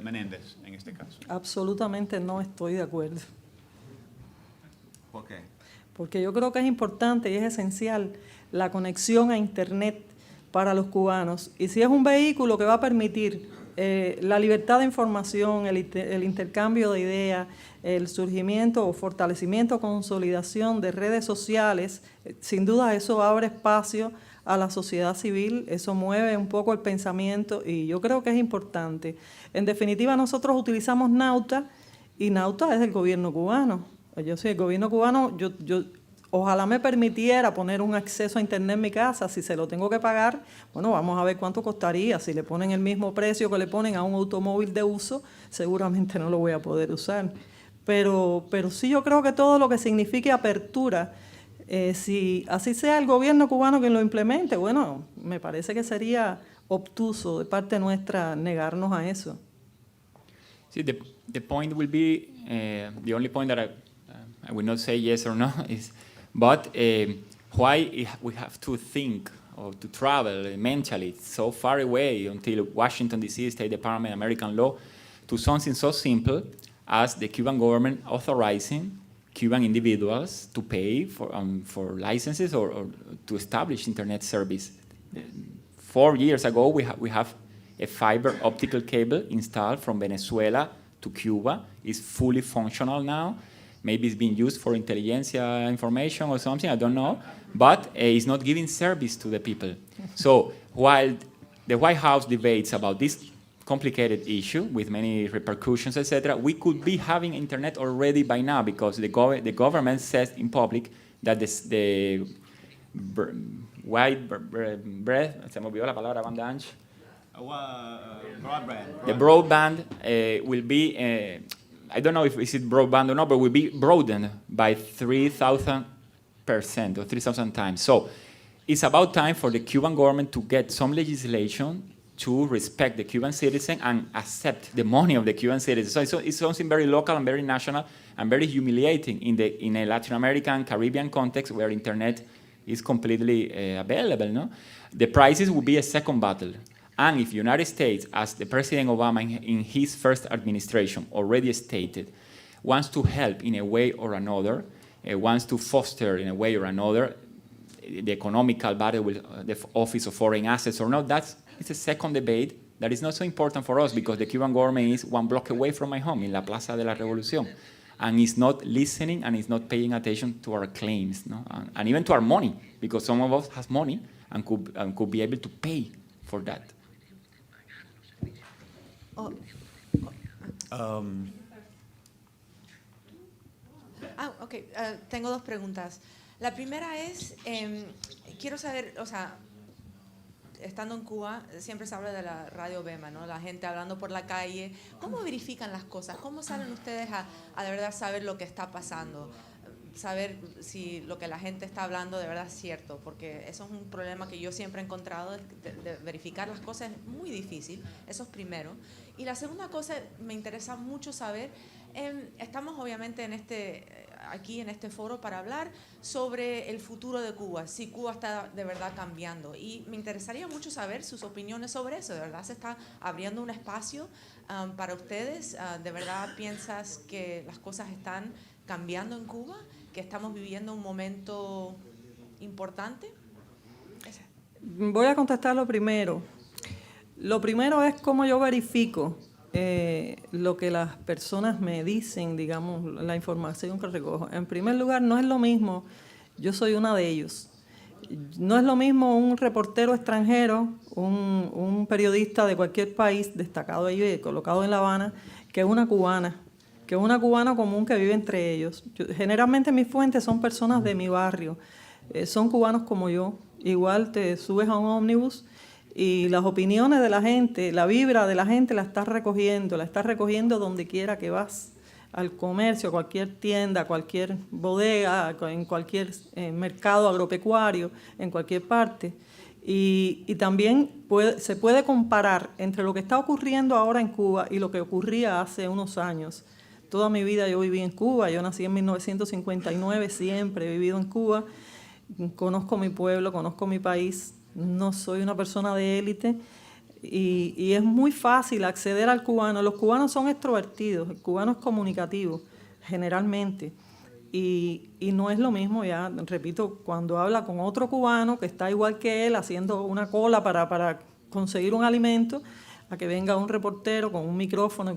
Menéndez en este caso? Absolutamente no estoy de acuerdo. ¿Por qué? Porque yo creo que es importante y es esencial la conexión a Internet para los cubanos. Y si es un vehículo que va a permitir la libertad de información, el intercambio de ideas, el surgimiento o fortalecimiento, consolidación de redes sociales, sin duda eso abre espacio a la sociedad civil, eso mueve un poco el pensamiento y yo creo que es importante. En definitiva, nosotros utilizamos Nauta y Nauta es del gobierno cubano. Yo sí, el gobierno cubano, ojalá me permitiera poner un acceso a Internet en mi casa. Si se lo tengo que pagar, bueno, vamos a ver cuánto costaría. Si le ponen el mismo precio que le ponen a un automóvil de uso, seguramente no lo voy a poder usar. Pero sí yo creo que todo lo que signifique apertura, si así sea el gobierno cubano quien lo implemente, bueno, me parece que sería obtuso de parte nuestra negarnos a eso. See, the point will be, the only point that I will not say yes or no is, but why we have to think or to travel mentally so far away until Washington, D.C., State Department, American law, to something so simple as the Cuban government authorizing Cuban individuals to pay for licenses or to establish internet service. 4 years ago, we have a fiber optical cable installed from Venezuela to Cuba. It's fully functional now. Maybe it's being used for intelligentsia information or something, I don't know. But it's not giving service to the people. So while the White House debates about this complicated issue with many repercussions, etc., we could be having internet already by now because the government says in public that the wide breadth, se me olvidó la palabra, banda ancha. Broadband. The broadband will be, I don't know if it's broadband or not, but will be broadened by 3,000% or 3,000 times. So it's about time for the Cuban government to get some legislation to respect the Cuban citizen and accept the money of the Cuban citizen. So it's something very local and very national and very humiliating in a Latin American, Caribbean context where internet is completely available. No? The prices will be a second battle. And if United States, as the President Obama in his first administration already stated, wants to help in a way or another, wants to foster in a way or another the economical battle with the Office of Foreign Assets or not, it's a second debate that is not so important for us because the Cuban government is 1 block away from my home in La Plaza de la Revolución and is not listening and is not paying attention to our claims, no? And even to our money, because some of us has money and could be able to pay for that. Ok, tengo 2 preguntas. La primera es, quiero saber, o sea, estando en Cuba, siempre se habla de la radio Bema, ¿no? La gente hablando por la calle. ¿Cómo verifican las cosas? ¿Cómo salen ustedes a de verdad saber lo que está pasando? Saber si lo que la gente está hablando de verdad es cierto, porque eso es un problema que yo siempre he encontrado, de verificar las cosas es muy difícil, eso es primero. Y la segunda cosa, me interesa mucho saber, estamos obviamente aquí en este foro para hablar sobre el futuro de Cuba, si Cuba está de verdad cambiando. Y me interesaría mucho saber sus opiniones sobre eso. ¿De verdad se está abriendo un espacio para ustedes? ¿De verdad piensas que las cosas están cambiando en Cuba? ¿Que estamos viviendo un momento importante? Voy a contestar lo primero. Lo primero es cómo yo verifico lo que las personas me dicen, digamos, la información que recojo. En primer lugar, no es lo mismo, yo soy una de ellos. No es lo mismo un reportero extranjero, un periodista de cualquier país destacado ahí, colocado en La Habana, que una cubana común que vive entre ellos. Generalmente mis fuentes son personas de mi barrio, son cubanos como yo. Igual te subes a un ómnibus y las opiniones de la gente, la vibra de la gente la estás recogiendo donde quiera que vas, al comercio, a cualquier tienda, a cualquier bodega, en cualquier mercado agropecuario, en cualquier parte. Y también se puede comparar entre lo que está ocurriendo ahora en Cuba y lo que ocurría hace unos años. Toda mi vida yo viví en Cuba, yo nací en 1959, siempre he vivido en Cuba, conozco mi pueblo, conozco mi país, no soy una persona de élite y es muy fácil acceder al cubano. Los cubanos son extrovertidos, el cubano es comunicativo, generalmente, y no es lo mismo, ya repito, cuando habla con otro cubano que está igual que él haciendo una cola para conseguir un alimento, a que venga un reportero con un micrófono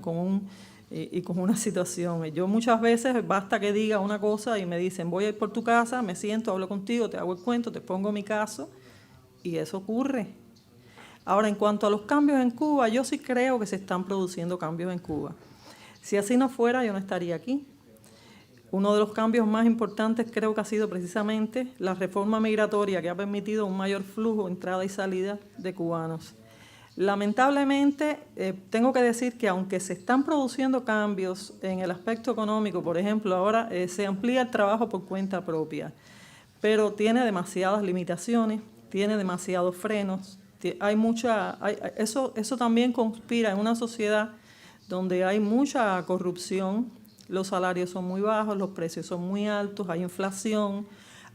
y con una situación. Yo muchas veces basta que diga una cosa y me dicen, voy a ir por tu casa, me siento, hablo contigo, te hago el cuento, te pongo mi caso, y eso ocurre. Ahora, en cuanto a los cambios en Cuba, yo sí creo que se están produciendo cambios en Cuba. Si así no fuera, yo no estaría aquí. Uno de los cambios más importantes creo que ha sido precisamente la reforma migratoria que ha permitido un mayor flujo, entrada y salida de cubanos. Lamentablemente, tengo que decir que aunque se están produciendo cambios en el aspecto económico, por ejemplo, ahora se amplía el trabajo por cuenta propia, pero tiene demasiadas limitaciones, tiene demasiados frenos, eso también conspira en una sociedad donde hay mucha corrupción, los salarios son muy bajos, los precios son muy altos, hay inflación,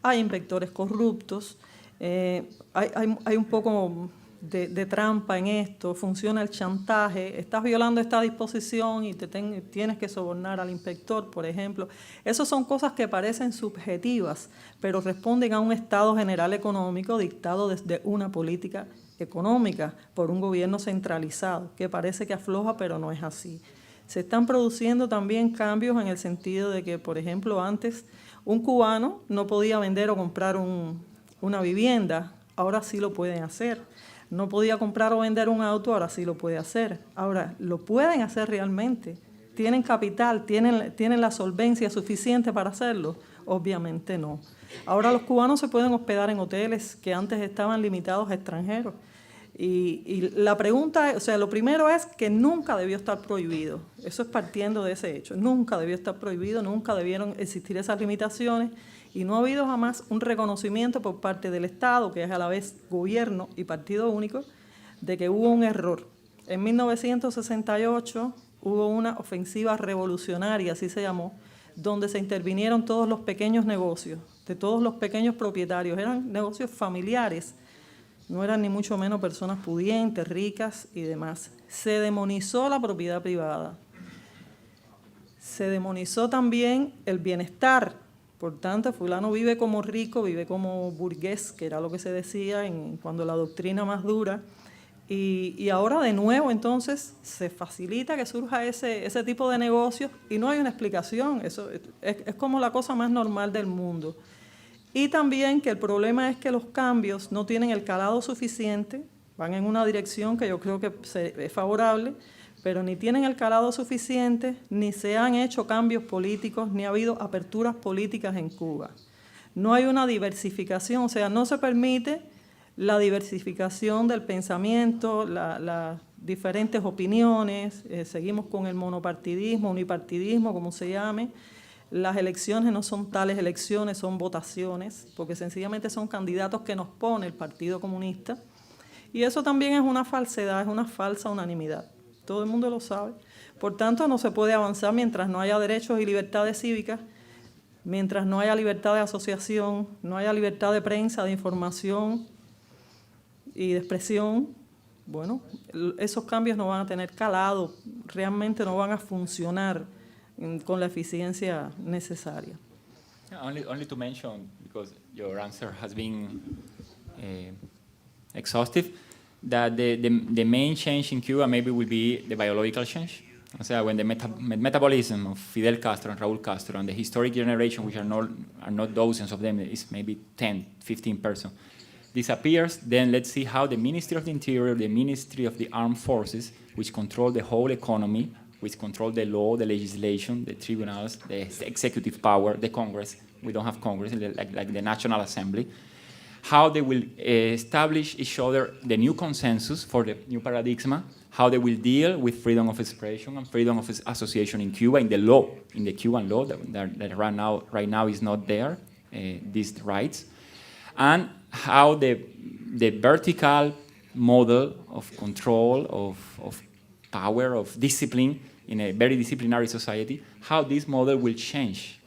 hay inspectores corruptos, hay un poco de trampa en esto, funciona el chantaje, estás violando esta disposición y tienes que sobornar al inspector, por ejemplo. Esas son cosas que parecen subjetivas, pero responden a un estado general económico dictado desde una política económica por un gobierno centralizado, que parece que afloja, pero no es así. Se están produciendo también cambios en el sentido de que, por ejemplo, antes un cubano no podía vender o comprar una vivienda, ahora sí lo pueden hacer. No podía comprar o vender un auto, ahora sí lo puede hacer. Ahora, ¿lo pueden hacer realmente? ¿Tienen capital? ¿Tienen la solvencia suficiente para hacerlo? Obviamente no. Ahora los cubanos se pueden hospedar en hoteles que antes estaban limitados a extranjeros. Y la pregunta, o sea, lo primero es que nunca debió estar prohibido. Eso es partiendo de ese hecho. Nunca debió estar prohibido, nunca debieron existir esas limitaciones. Y no ha habido jamás un reconocimiento por parte del Estado, que es a la vez gobierno y partido único, de que hubo un error. En 1968 hubo una ofensiva revolucionaria, así se llamó, donde se intervinieron todos los pequeños negocios, de todos los pequeños propietarios. Eran negocios familiares, no eran ni mucho menos personas pudientes, ricas y demás. Se demonizó la propiedad privada. Se demonizó también el bienestar. Por tanto, fulano vive como rico, vive como burgués, que era lo que se decía cuando la doctrina más dura. Y ahora de nuevo entonces se facilita que surja ese tipo de negocios y no hay una explicación. Eso es como la cosa más normal del mundo. Y también que el problema es que los cambios no tienen el calado suficiente, van en una dirección que yo creo que es favorable, pero ni tienen el calado suficiente, ni se han hecho cambios políticos, ni ha habido aperturas políticas en Cuba. No hay una diversificación, o sea, no se permite la diversificación del pensamiento, las diferentes opiniones, seguimos con el monopartidismo, unipartidismo, como se llame. Las elecciones no son tales elecciones, son votaciones, porque sencillamente son candidatos que nos pone el Partido Comunista. Y eso también es una falsedad, es una falsa unanimidad. Todo el mundo lo sabe. Por tanto, no se puede avanzar mientras no haya derechos y libertades cívicas, mientras no haya libertad de asociación, no haya libertad de prensa, de información y de expresión. Bueno, esos cambios no van a tener calado, realmente no van a funcionar con la eficiencia necesaria. Only to mention, because your answer has been exhaustive, that the main change in Cuba maybe will be the biological change. O sea, when the metabolism of Fidel Castro and Raúl Castro and the historic generation, which are not dozens of them, is maybe 10, 15%, disappears, then let's see how the Ministry of the Interior, the Ministry of the Armed Forces, which control the whole economy, which control the law, the legislation, the tribunals, the executive power, the Congress. We don't have Congress, like the National Assembly. How they will establish each other the new consensus for the new paradigm, how they will deal with freedom of expression and freedom of association in Cuba, in the law, in the Cuban law that right now is not there, these rights, and how the vertical model of control, of power, of discipline in a very disciplinary society, how this model will change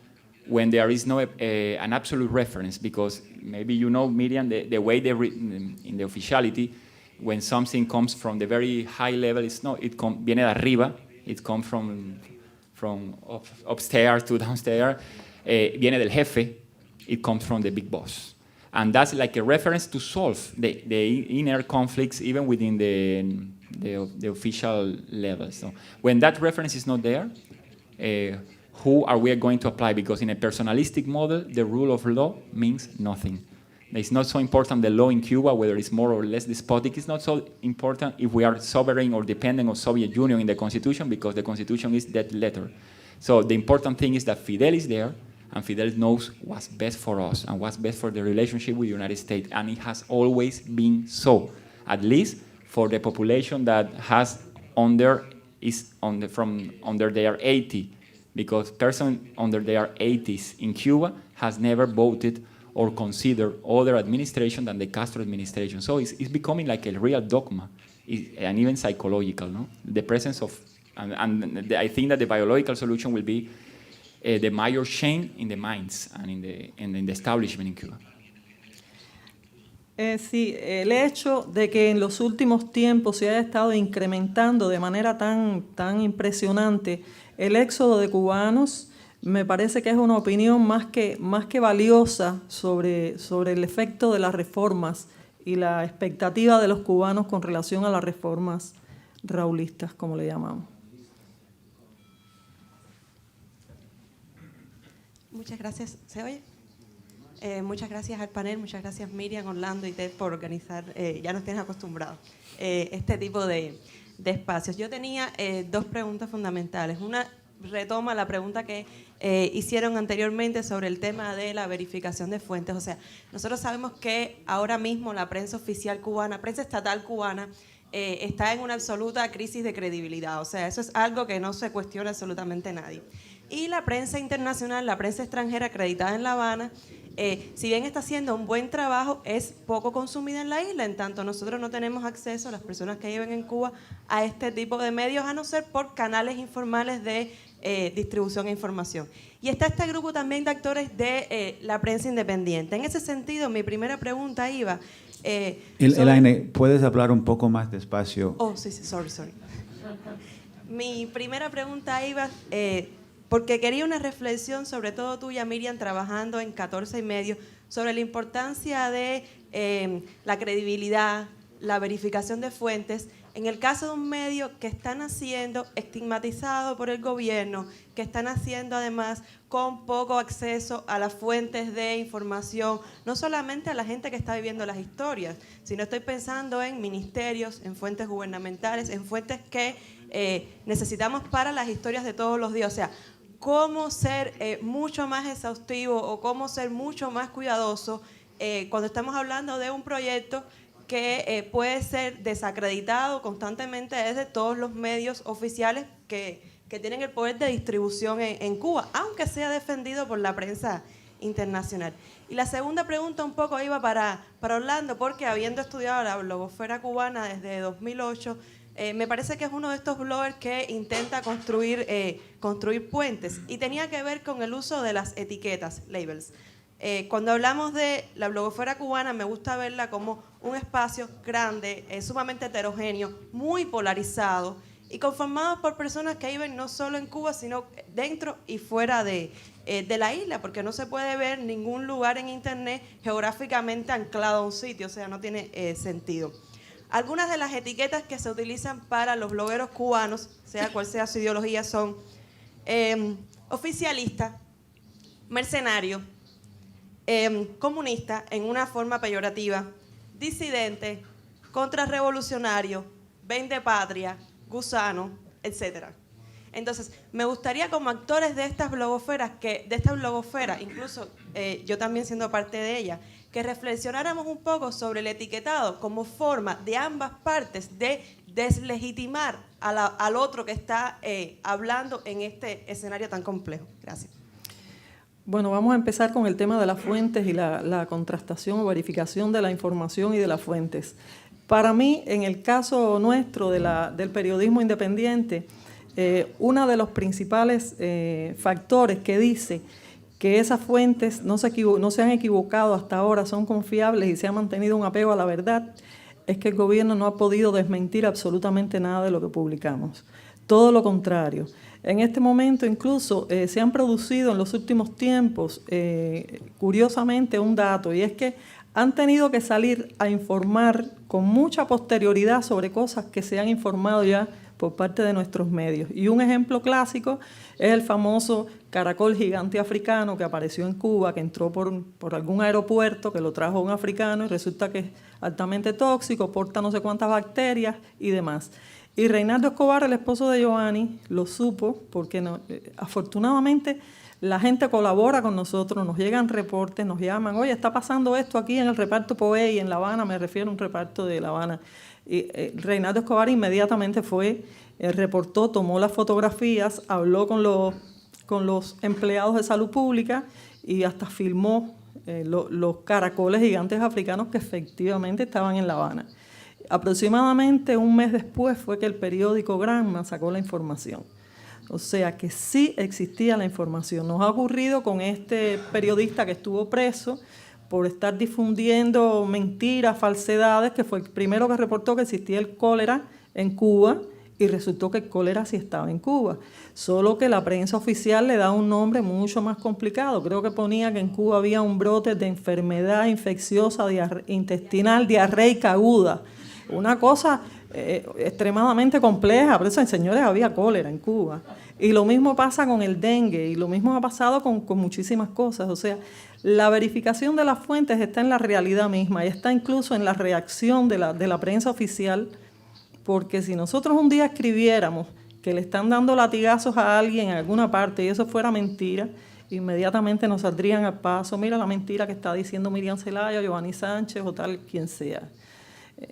when there is no an absolute reference, because maybe you know, Miriam, the way in the officiality, when something comes from the very high level, viene de arriba, it comes from upstairs to downstairs, viene del jefe, it comes from the big boss. And that's like a reference to solve the inner conflicts even within the official level. So when that reference is not there, who are we going to apply? Because in a personalistic model, the rule of law means nothing. It's not so important the law in Cuba, whether it's more or less despotic. It's not so important if we are sovereign or dependent on Soviet Union in the Constitution, because the Constitution is that letter. So the important thing is that Fidel is there, and Fidel knows what's best for us and what's best for the relationship with the United States. And it has always been so, at least for the population that has under their 80, because person under their 80s in Cuba has never voted or considered other administration than the Castro administration. So it's becoming like a real dogma, and even psychological, no? The presence of, I think that the biological solution will be the major change in the minds and in the establishment in Cuba. Sí, el hecho de que en los últimos tiempos se haya estado incrementando de manera tan impresionante el éxodo de cubanos, me parece que es una opinión más que valiosa sobre el efecto de las reformas y la expectativa de los cubanos con relación a las reformas raulistas, como le llamamos. Muchas gracias. ¿Se oye? Muchas gracias al panel, muchas gracias Miriam, Orlando y Ted por organizar, ya nos tienes acostumbrados, este tipo de espacios. Yo tenía dos preguntas fundamentales. Una retoma la pregunta que hicieron anteriormente sobre el tema de la verificación de fuentes. O sea, nosotros sabemos que ahora mismo la prensa oficial cubana, prensa estatal cubana, está en una absoluta crisis de credibilidad. O sea, eso es algo que no se cuestiona absolutamente nadie. Y la prensa internacional, la prensa extranjera acreditada en La Habana, si bien está haciendo un buen trabajo, es poco consumida en la isla, en tanto nosotros no tenemos acceso, las personas que viven en Cuba, a este tipo de medios, a no ser por canales informales de distribución e información. Y está este grupo también de actores de la prensa independiente. En ese sentido, mi primera pregunta iba... Elaine, ¿puedes hablar un poco más despacio? Oh, sí, sorry. Mi primera pregunta iba, porque quería una reflexión, sobre todo tuya, Miriam, trabajando en 14 y medio, sobre la importancia de la credibilidad, la verificación de fuentes, en el caso de un medio que están haciendo estigmatizado por el gobierno, que están haciendo además con poco acceso a las fuentes de información, no solamente a la gente que está viviendo las historias, sino estoy pensando en ministerios, en fuentes gubernamentales, en fuentes que necesitamos para las historias de todos los días. O sea, cómo ser mucho más exhaustivo o cómo ser mucho más cuidadoso cuando estamos hablando de un proyecto que puede ser desacreditado constantemente desde todos los medios oficiales que tienen el poder de distribución en Cuba, aunque sea defendido por la prensa internacional. Y la segunda pregunta un poco iba para Orlando, porque habiendo estudiado la blogosfera cubana desde 2008, me parece que es uno de estos bloggers que intenta construir puentes, y tenía que ver con el uso de las etiquetas, labels. Cuando hablamos de la blogosfera cubana, me gusta verla como un espacio grande, sumamente heterogéneo, muy polarizado y conformado por personas que viven no solo en Cuba, sino dentro y fuera de la isla, porque no se puede ver ningún lugar en internet geográficamente anclado a un sitio, o sea, no tiene sentido. Algunas de las etiquetas que se utilizan para los blogueros cubanos, sea cual sea su ideología, son oficialista, mercenario, comunista en una forma peyorativa, disidente, contrarrevolucionario, vendepatria, gusano, etc. Entonces, me gustaría como actores de estas blogosferas, incluso yo también siendo parte de ella, que reflexionáramos un poco sobre el etiquetado como forma de ambas partes de deslegitimar al otro que está hablando en este escenario tan complejo. Gracias. Bueno, vamos a empezar con el tema de las fuentes y la contrastación o verificación de la información y de las fuentes. Para mí, en el caso nuestro del periodismo independiente, uno de los principales factores que dice que esas fuentes no se han equivocado hasta ahora, son confiables y se ha mantenido un apego a la verdad, es que el gobierno no ha podido desmentir absolutamente nada de lo que publicamos. Todo lo contrario. En este momento incluso se han producido en los últimos tiempos, curiosamente, un dato, y es que han tenido que salir a informar con mucha posterioridad sobre cosas que se han informado ya por parte de nuestros medios. Y un ejemplo clásico es el famoso caracol gigante africano que apareció en Cuba, que entró por algún aeropuerto, que lo trajo un africano y resulta que es altamente tóxico, porta no sé cuántas bacterias y demás. Y Reinaldo Escobar, el esposo de Giovanni, lo supo porque afortunadamente la gente colabora con nosotros, nos llegan reportes, nos llaman, oye, está pasando esto aquí en el reparto Povey, en La Habana, me refiero a un reparto de La Habana. Y Reinaldo Escobar inmediatamente fue, reportó, tomó las fotografías, habló con los empleados de salud pública y hasta filmó los caracoles gigantes africanos que efectivamente estaban en La Habana. Aproximadamente un mes después fue que el periódico Granma sacó la información. O sea que sí existía la información. Nos ha ocurrido con este periodista que estuvo preso por estar difundiendo mentiras, falsedades, que fue el primero que reportó que existía el cólera en Cuba y resultó que el cólera sí estaba en Cuba. Solo que la prensa oficial le da un nombre mucho más complicado. Creo que ponía que en Cuba había un brote de enfermedad infecciosa intestinal diarreica aguda. Una cosa extremadamente compleja, por eso, señores, había cólera en Cuba. Y lo mismo pasa con el dengue, y lo mismo ha pasado con muchísimas cosas. O sea, la verificación de las fuentes está en la realidad misma y está incluso en la reacción de la prensa oficial, porque si nosotros un día escribiéramos que le están dando latigazos a alguien en alguna parte y eso fuera mentira, inmediatamente nos saldrían al paso, mira la mentira que está diciendo Miriam Zelaya, Giovanni Sánchez o tal quien sea.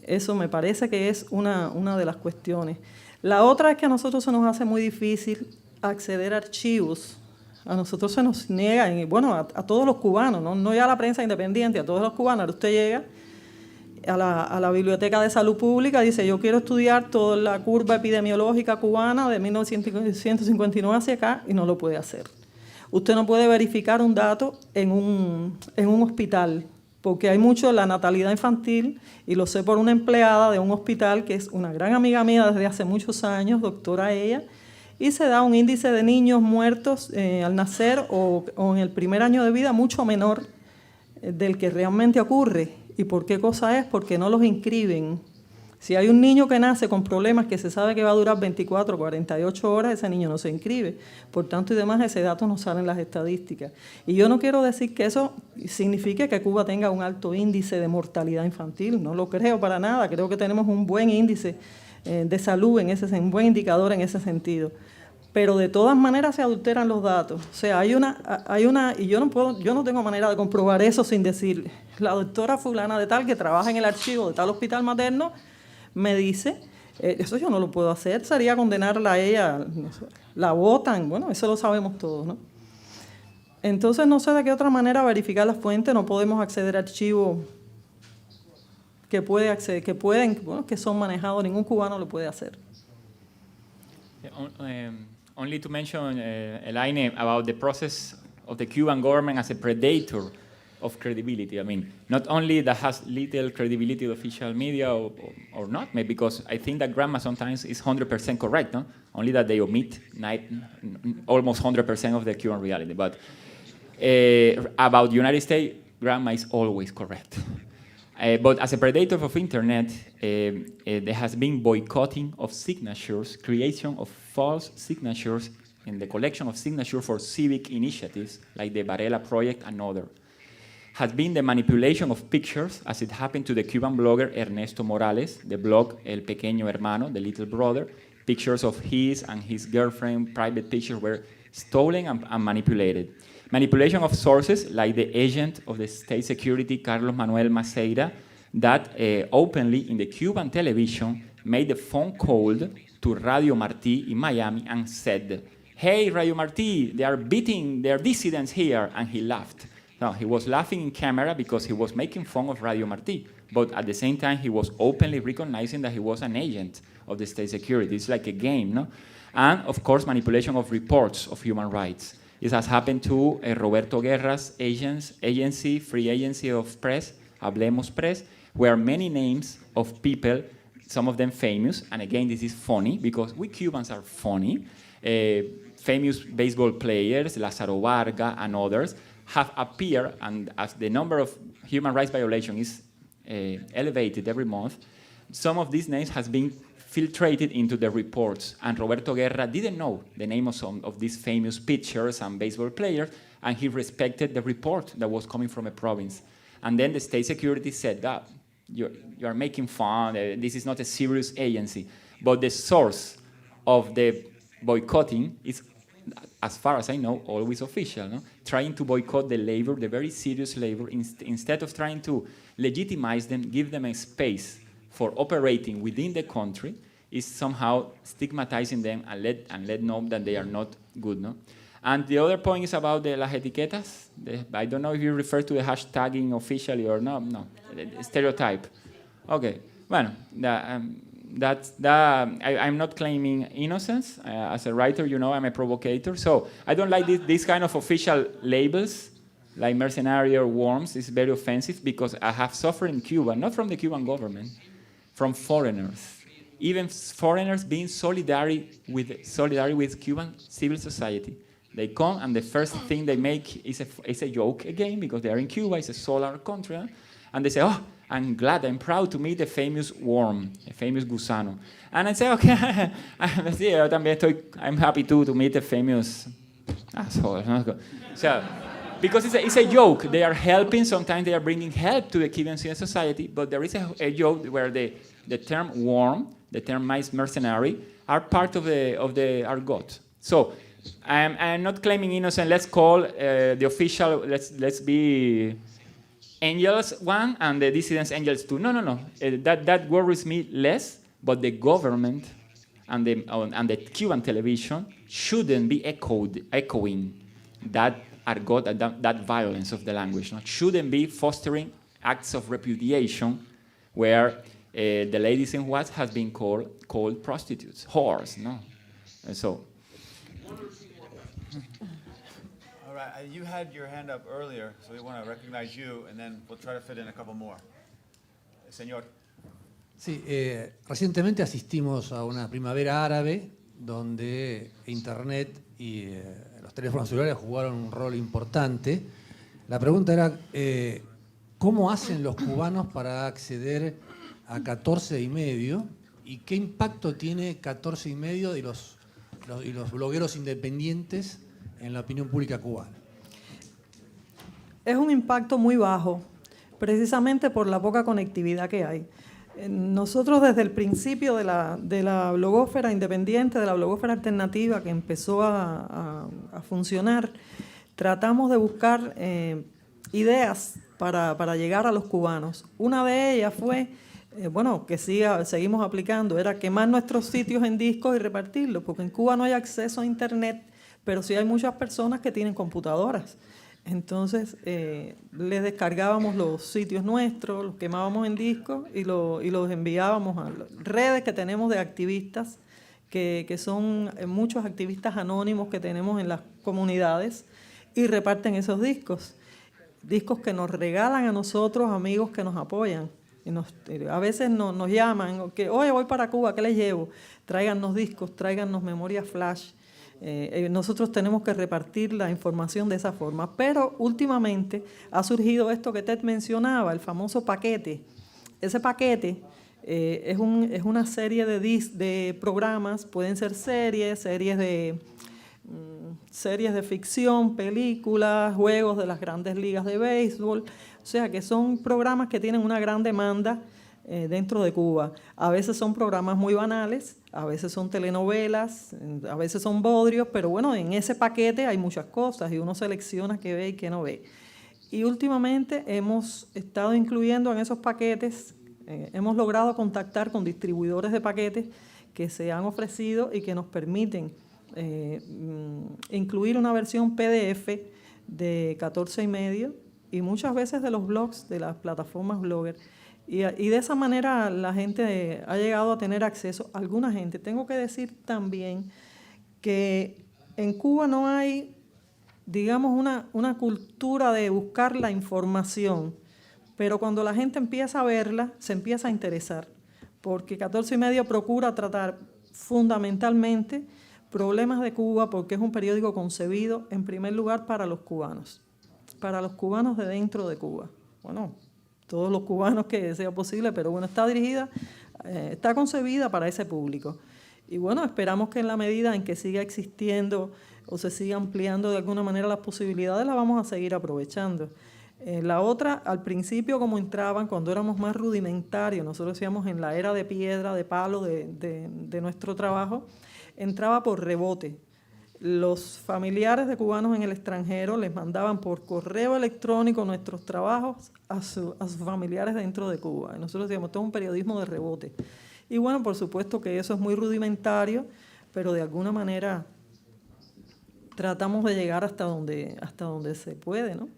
Eso me parece que es una de las cuestiones. La otra es que a nosotros se nos hace muy difícil acceder a archivos a nosotros se nos niega, y bueno, a todos los cubanos, no ya a la prensa independiente, a todos los cubanos. Ahora usted llega a la Biblioteca de Salud Pública, dice, yo quiero estudiar toda la curva epidemiológica cubana de 1959 hacia acá, y no lo puede hacer. Usted no puede verificar un dato en un hospital, porque hay mucho la natalidad infantil, y lo sé por una empleada de un hospital que es una gran amiga mía desde hace muchos años, doctora ella, y se da un índice de niños muertos al nacer o en el primer año de vida mucho menor del que realmente ocurre. ¿Y por qué cosa es? Porque no los inscriben. Si hay un niño que nace con problemas que se sabe que va a durar 24 o 48 horas, ese niño no se inscribe. Por tanto y demás, ese dato no sale en las estadísticas. Y yo no quiero decir que eso signifique que Cuba tenga un alto índice de mortalidad infantil. No lo creo para nada. Creo que tenemos un buen índice de salud, un buen indicador en ese sentido. Pero de todas maneras se adulteran los datos. O sea, hay una y yo no tengo manera de comprobar eso sin decir, la doctora fulana de tal que trabaja en el archivo de tal hospital materno me dice, eso yo no lo puedo hacer, sería condenarla a ella, no sé, la votan, bueno, eso lo sabemos todos, ¿no? Entonces no sé de qué otra manera verificar las fuentes, no podemos acceder a archivos que son manejados, ningún cubano lo puede hacer. Only to mention, Elaine, about the process of the Cuban government as a predator of credibility. I mean, not only that has little credibility of official media or not, maybe because I think that grandma sometimes is 100% correct, no? Only that they omit almost 100% of the Cuban reality. But about the United States, grandma is always correct. But as a predator of internet, there has been boycotting of signatures, creation of false signatures, and the collection of signatures for civic initiatives like the Varela Project and others. Has been the manipulation of pictures, as it happened to the Cuban blogger Ernesto Morales, the blog El Pequeño Hermano, the little brother. Pictures of his and his girlfriend, private pictures were stolen and manipulated. Manipulation of sources, like the agent of the state security, Carlos Manuel Maceira, that openly in the Cuban television made a phone call to Radio Martí in Miami and said, "Hey, Radio Martí, they are beating their dissidents here," and he laughed. No, he was laughing in camera because he was making fun of Radio Martí, but at the same time he was openly recognizing that he was an agent of the state security. It's like a game, no? And of course, manipulation of reports of human rights. This has happened to Roberto Guerra's agency, Free Agency of Press, Hablemos Press, where many names of people, some of them famous, and again, this is funny because we Cubans are funny, famous baseball players, Lázaro Varga and others, have appeared, and as the number of human rights violations is elevated every month, some of these names has been filtrated into the reports, and Roberto Guerra didn't know the name of some of these famous pitchers and baseball players, and he respected the report that was coming from a province. And then the state security said that you are making fun, this is not a serious agency. But the source of the boycotting is, as far as I know, always official, no? Trying to boycott the labor, the very serious labor, instead of trying to legitimize them, give them a space for operating within the country, is somehow stigmatizing them and let know that they are not good, no? And the other point is about the las etiquetas. I don't know if you refer to the hashtagging officially or not. No, stereotype. Okay, bueno, I'm not claiming innocence. As a writer, you know, I'm a provocator. So I don't like this kind of official labels, like mercenary or worms. It's very offensive because I have suffered in Cuba, not from the Cuban government, from foreigners. Even foreigners being solidary with Cuban civil society. They come and the first thing they make is a joke again because they are in Cuba, it's a solar country, huh? And they say, "Oh, I'm glad, I'm proud to meet the famous worm, a famous gusano." And I say, "Okay, I'm happy too to meet the famous asshole." So, because it's a joke, they are helping. Sometimes they are bringing help to the Cuban civil society, but there is a joke where the term worm, the term mercenary, are part of the argot. So. I'm not claiming innocent. Let's call the official. Let's be angels 1 and the dissidents angels 2. No. That worries me less. But the government and the Cuban television shouldn't be echoing that argot, that violence of the language. No? Shouldn't be fostering acts of repudiation where the ladies in white has been called prostitutes, whores. No? And so. All right, you had your hand up earlier, so we want to recognize you, and then we'll try to fit in a couple more. Señor. Sí, recientemente asistimos a una primavera árabe donde Internet y los teléfonos celulares jugaron un rol importante. La pregunta era, ¿cómo hacen los cubanos para acceder a 14 y medio? ¿Y qué impacto tiene 14 y medio y los blogueros independientes en la opinión pública cubana? Es un impacto muy bajo, precisamente por la poca conectividad que hay. Nosotros desde el principio de la blogósfera independiente, de la blogósfera alternativa que empezó a funcionar, tratamos de buscar ideas para llegar a los cubanos. Una de ellas fue, que seguimos aplicando, era quemar nuestros sitios en discos y repartirlos, porque en Cuba no hay acceso a Internet, pero sí hay muchas personas que tienen computadoras. Entonces, les descargábamos los sitios nuestros, los quemábamos en discos y los enviábamos a las redes que tenemos de activistas, que son muchos activistas anónimos que tenemos en las comunidades y reparten esos discos. Discos que nos regalan a nosotros, amigos que nos apoyan. Y a veces nos llaman, que, oye, voy para Cuba, ¿qué les llevo? Tráiganos discos, tráiganos memoria flash. Nosotros tenemos que repartir la información de esa forma, pero últimamente ha surgido esto que Ted mencionaba, el famoso paquete. Ese paquete es una serie de programas, pueden ser series de ficción, películas, juegos de las grandes ligas de béisbol, o sea que son programas que tienen una gran demanda dentro de Cuba. A veces son programas muy banales, a veces son telenovelas, a veces son bodrios, pero bueno, en ese paquete hay muchas cosas y uno selecciona qué ve y qué no ve. Y últimamente hemos estado incluyendo en esos paquetes, hemos logrado contactar con distribuidores de paquetes que se han ofrecido y que nos permiten incluir una versión PDF de 14 y medio y muchas veces de los blogs, de las plataformas blogger. Y de esa manera la gente ha llegado a tener acceso, alguna gente. Tengo que decir también que en Cuba no hay, digamos, una cultura de buscar la información, pero cuando la gente empieza a verla, se empieza a interesar, porque 14 y medio procura tratar fundamentalmente problemas de Cuba, porque es un periódico concebido en primer lugar para los cubanos de dentro de Cuba. Bueno, todos los cubanos que sea posible, pero bueno, está concebida para ese público. Y bueno, esperamos que en la medida en que siga existiendo o se siga ampliando de alguna manera las posibilidades, la vamos a seguir aprovechando. La otra, al principio como entraban, cuando éramos más rudimentarios, nosotros decíamos en la era de piedra, de palo de nuestro trabajo, entraba por rebote. Los familiares de cubanos en el extranjero les mandaban por correo electrónico nuestros trabajos a sus familiares dentro de Cuba. Y nosotros decíamos, esto es un periodismo de rebote. Y bueno, por supuesto que eso es muy rudimentario, pero de alguna manera tratamos de llegar hasta donde se puede, ¿no?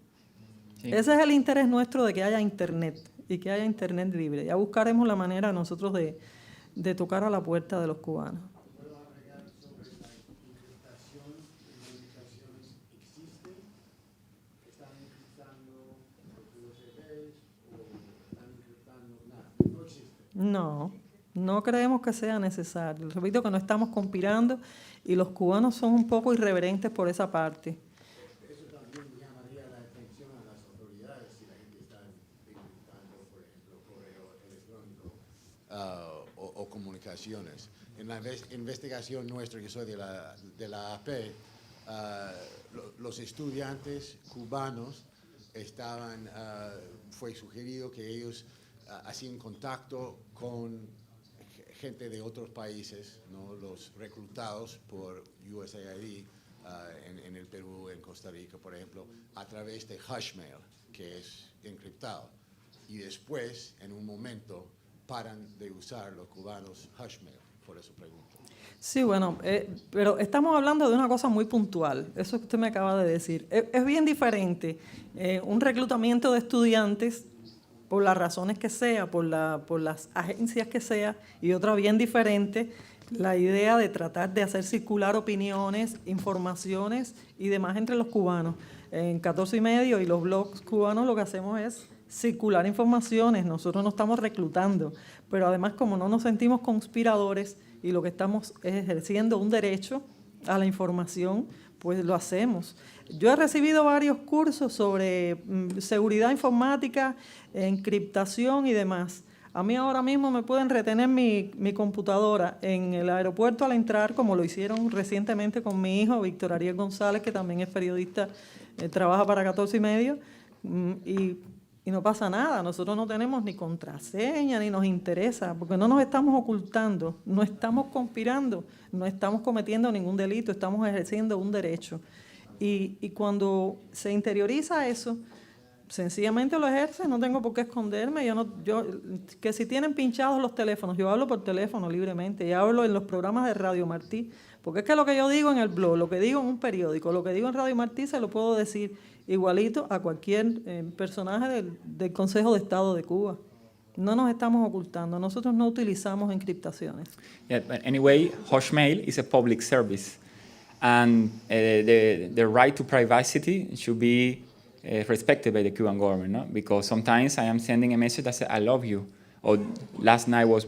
Sí. Ese es el interés nuestro de que haya Internet y que haya Internet libre. Ya buscaremos la manera nosotros de tocar a la puerta de los cubanos. No creemos que sea necesario. Repito que no estamos conspirando y los cubanos son un poco irreverentes por esa parte. Eso también llamaría la atención a las autoridades si la gente está encriptando, por ejemplo, correo electrónico o comunicaciones. En la investigación nuestra, que soy de la AP, los estudiantes cubanos fue sugerido que ellos hacían contacto con gente de otros países, ¿no? Los reclutados por USAID en el Perú, en Costa Rica, por ejemplo, a través de Hushmail, que es encriptado. Y después, en un momento, paran de usar los cubanos Hushmail. Por eso pregunto. Sí, bueno, pero estamos hablando de una cosa muy puntual, eso que usted me acaba de decir. Es bien diferente un reclutamiento de estudiantes por las razones que sea, por las agencias que sea, y otra bien diferente, la idea de tratar de hacer circular opiniones, informaciones y demás entre los cubanos. En 14 y medio y los blogs cubanos lo que hacemos es circular informaciones, nosotros no estamos reclutando, pero además como no nos sentimos conspiradores y lo que estamos es ejerciendo un derecho a la información, pues lo hacemos. Yo he recibido varios cursos sobre seguridad informática, encriptación y demás. A mí ahora mismo me pueden retener mi computadora en el aeropuerto al entrar, como lo hicieron recientemente con mi hijo, Víctor Ariel González, que también es periodista, trabaja para 14 y medio, y no pasa nada. Nosotros no tenemos ni contraseña, ni nos interesa, porque no nos estamos ocultando, no estamos conspirando, no estamos cometiendo ningún delito, estamos ejerciendo un derecho. Y cuando se interioriza eso, sencillamente lo ejerce, no tengo por qué esconderme. Que si tienen pinchados los teléfonos, yo hablo por teléfono libremente, y hablo en los programas de Radio Martí, porque es que lo que yo digo en el blog, lo que digo en un periódico, lo que digo en Radio Martí, se lo puedo decir igualito a cualquier personaje del Consejo de Estado de Cuba. No nos estamos ocultando, nosotros no utilizamos encriptaciones. Yeah, but anyway, Hotmail is a public service, and the right to privacy should be respected by the Cuban government, no? Because sometimes I am sending a message that says, I love you, or last night was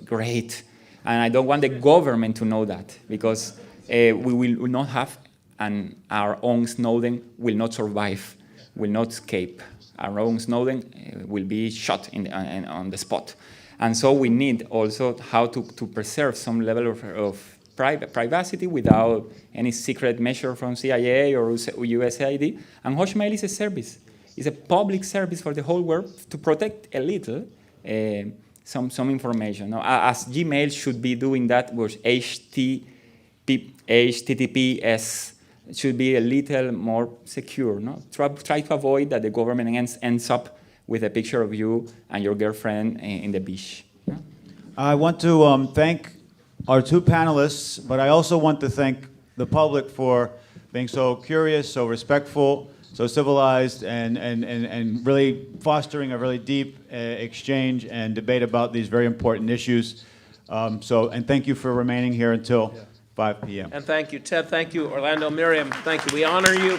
great, and I don't want the government to know that, because we will not have, and our own Snowden will not survive, will not escape. Our own Snowden will be shot on the spot. And so we need also how to preserve some level of privacy without any secret measure from CIA or USAID. And Hotmail is a service. It's a public service for the whole world to protect a little some information. Now, as Gmail should be doing that, was HTTPS should be a little more secure. No? Try to avoid that the government ends up with a picture of you and your girlfriend in the beach. No? I want to thank our two panelists, but I also want to thank the public for being so curious, so respectful, so civilized, and really fostering a really deep exchange and debate about these very important issues. And thank you for remaining here until 5 p.m. And thank you, Ted. Thank you, Orlando, Miriam. Thank you. We honor you.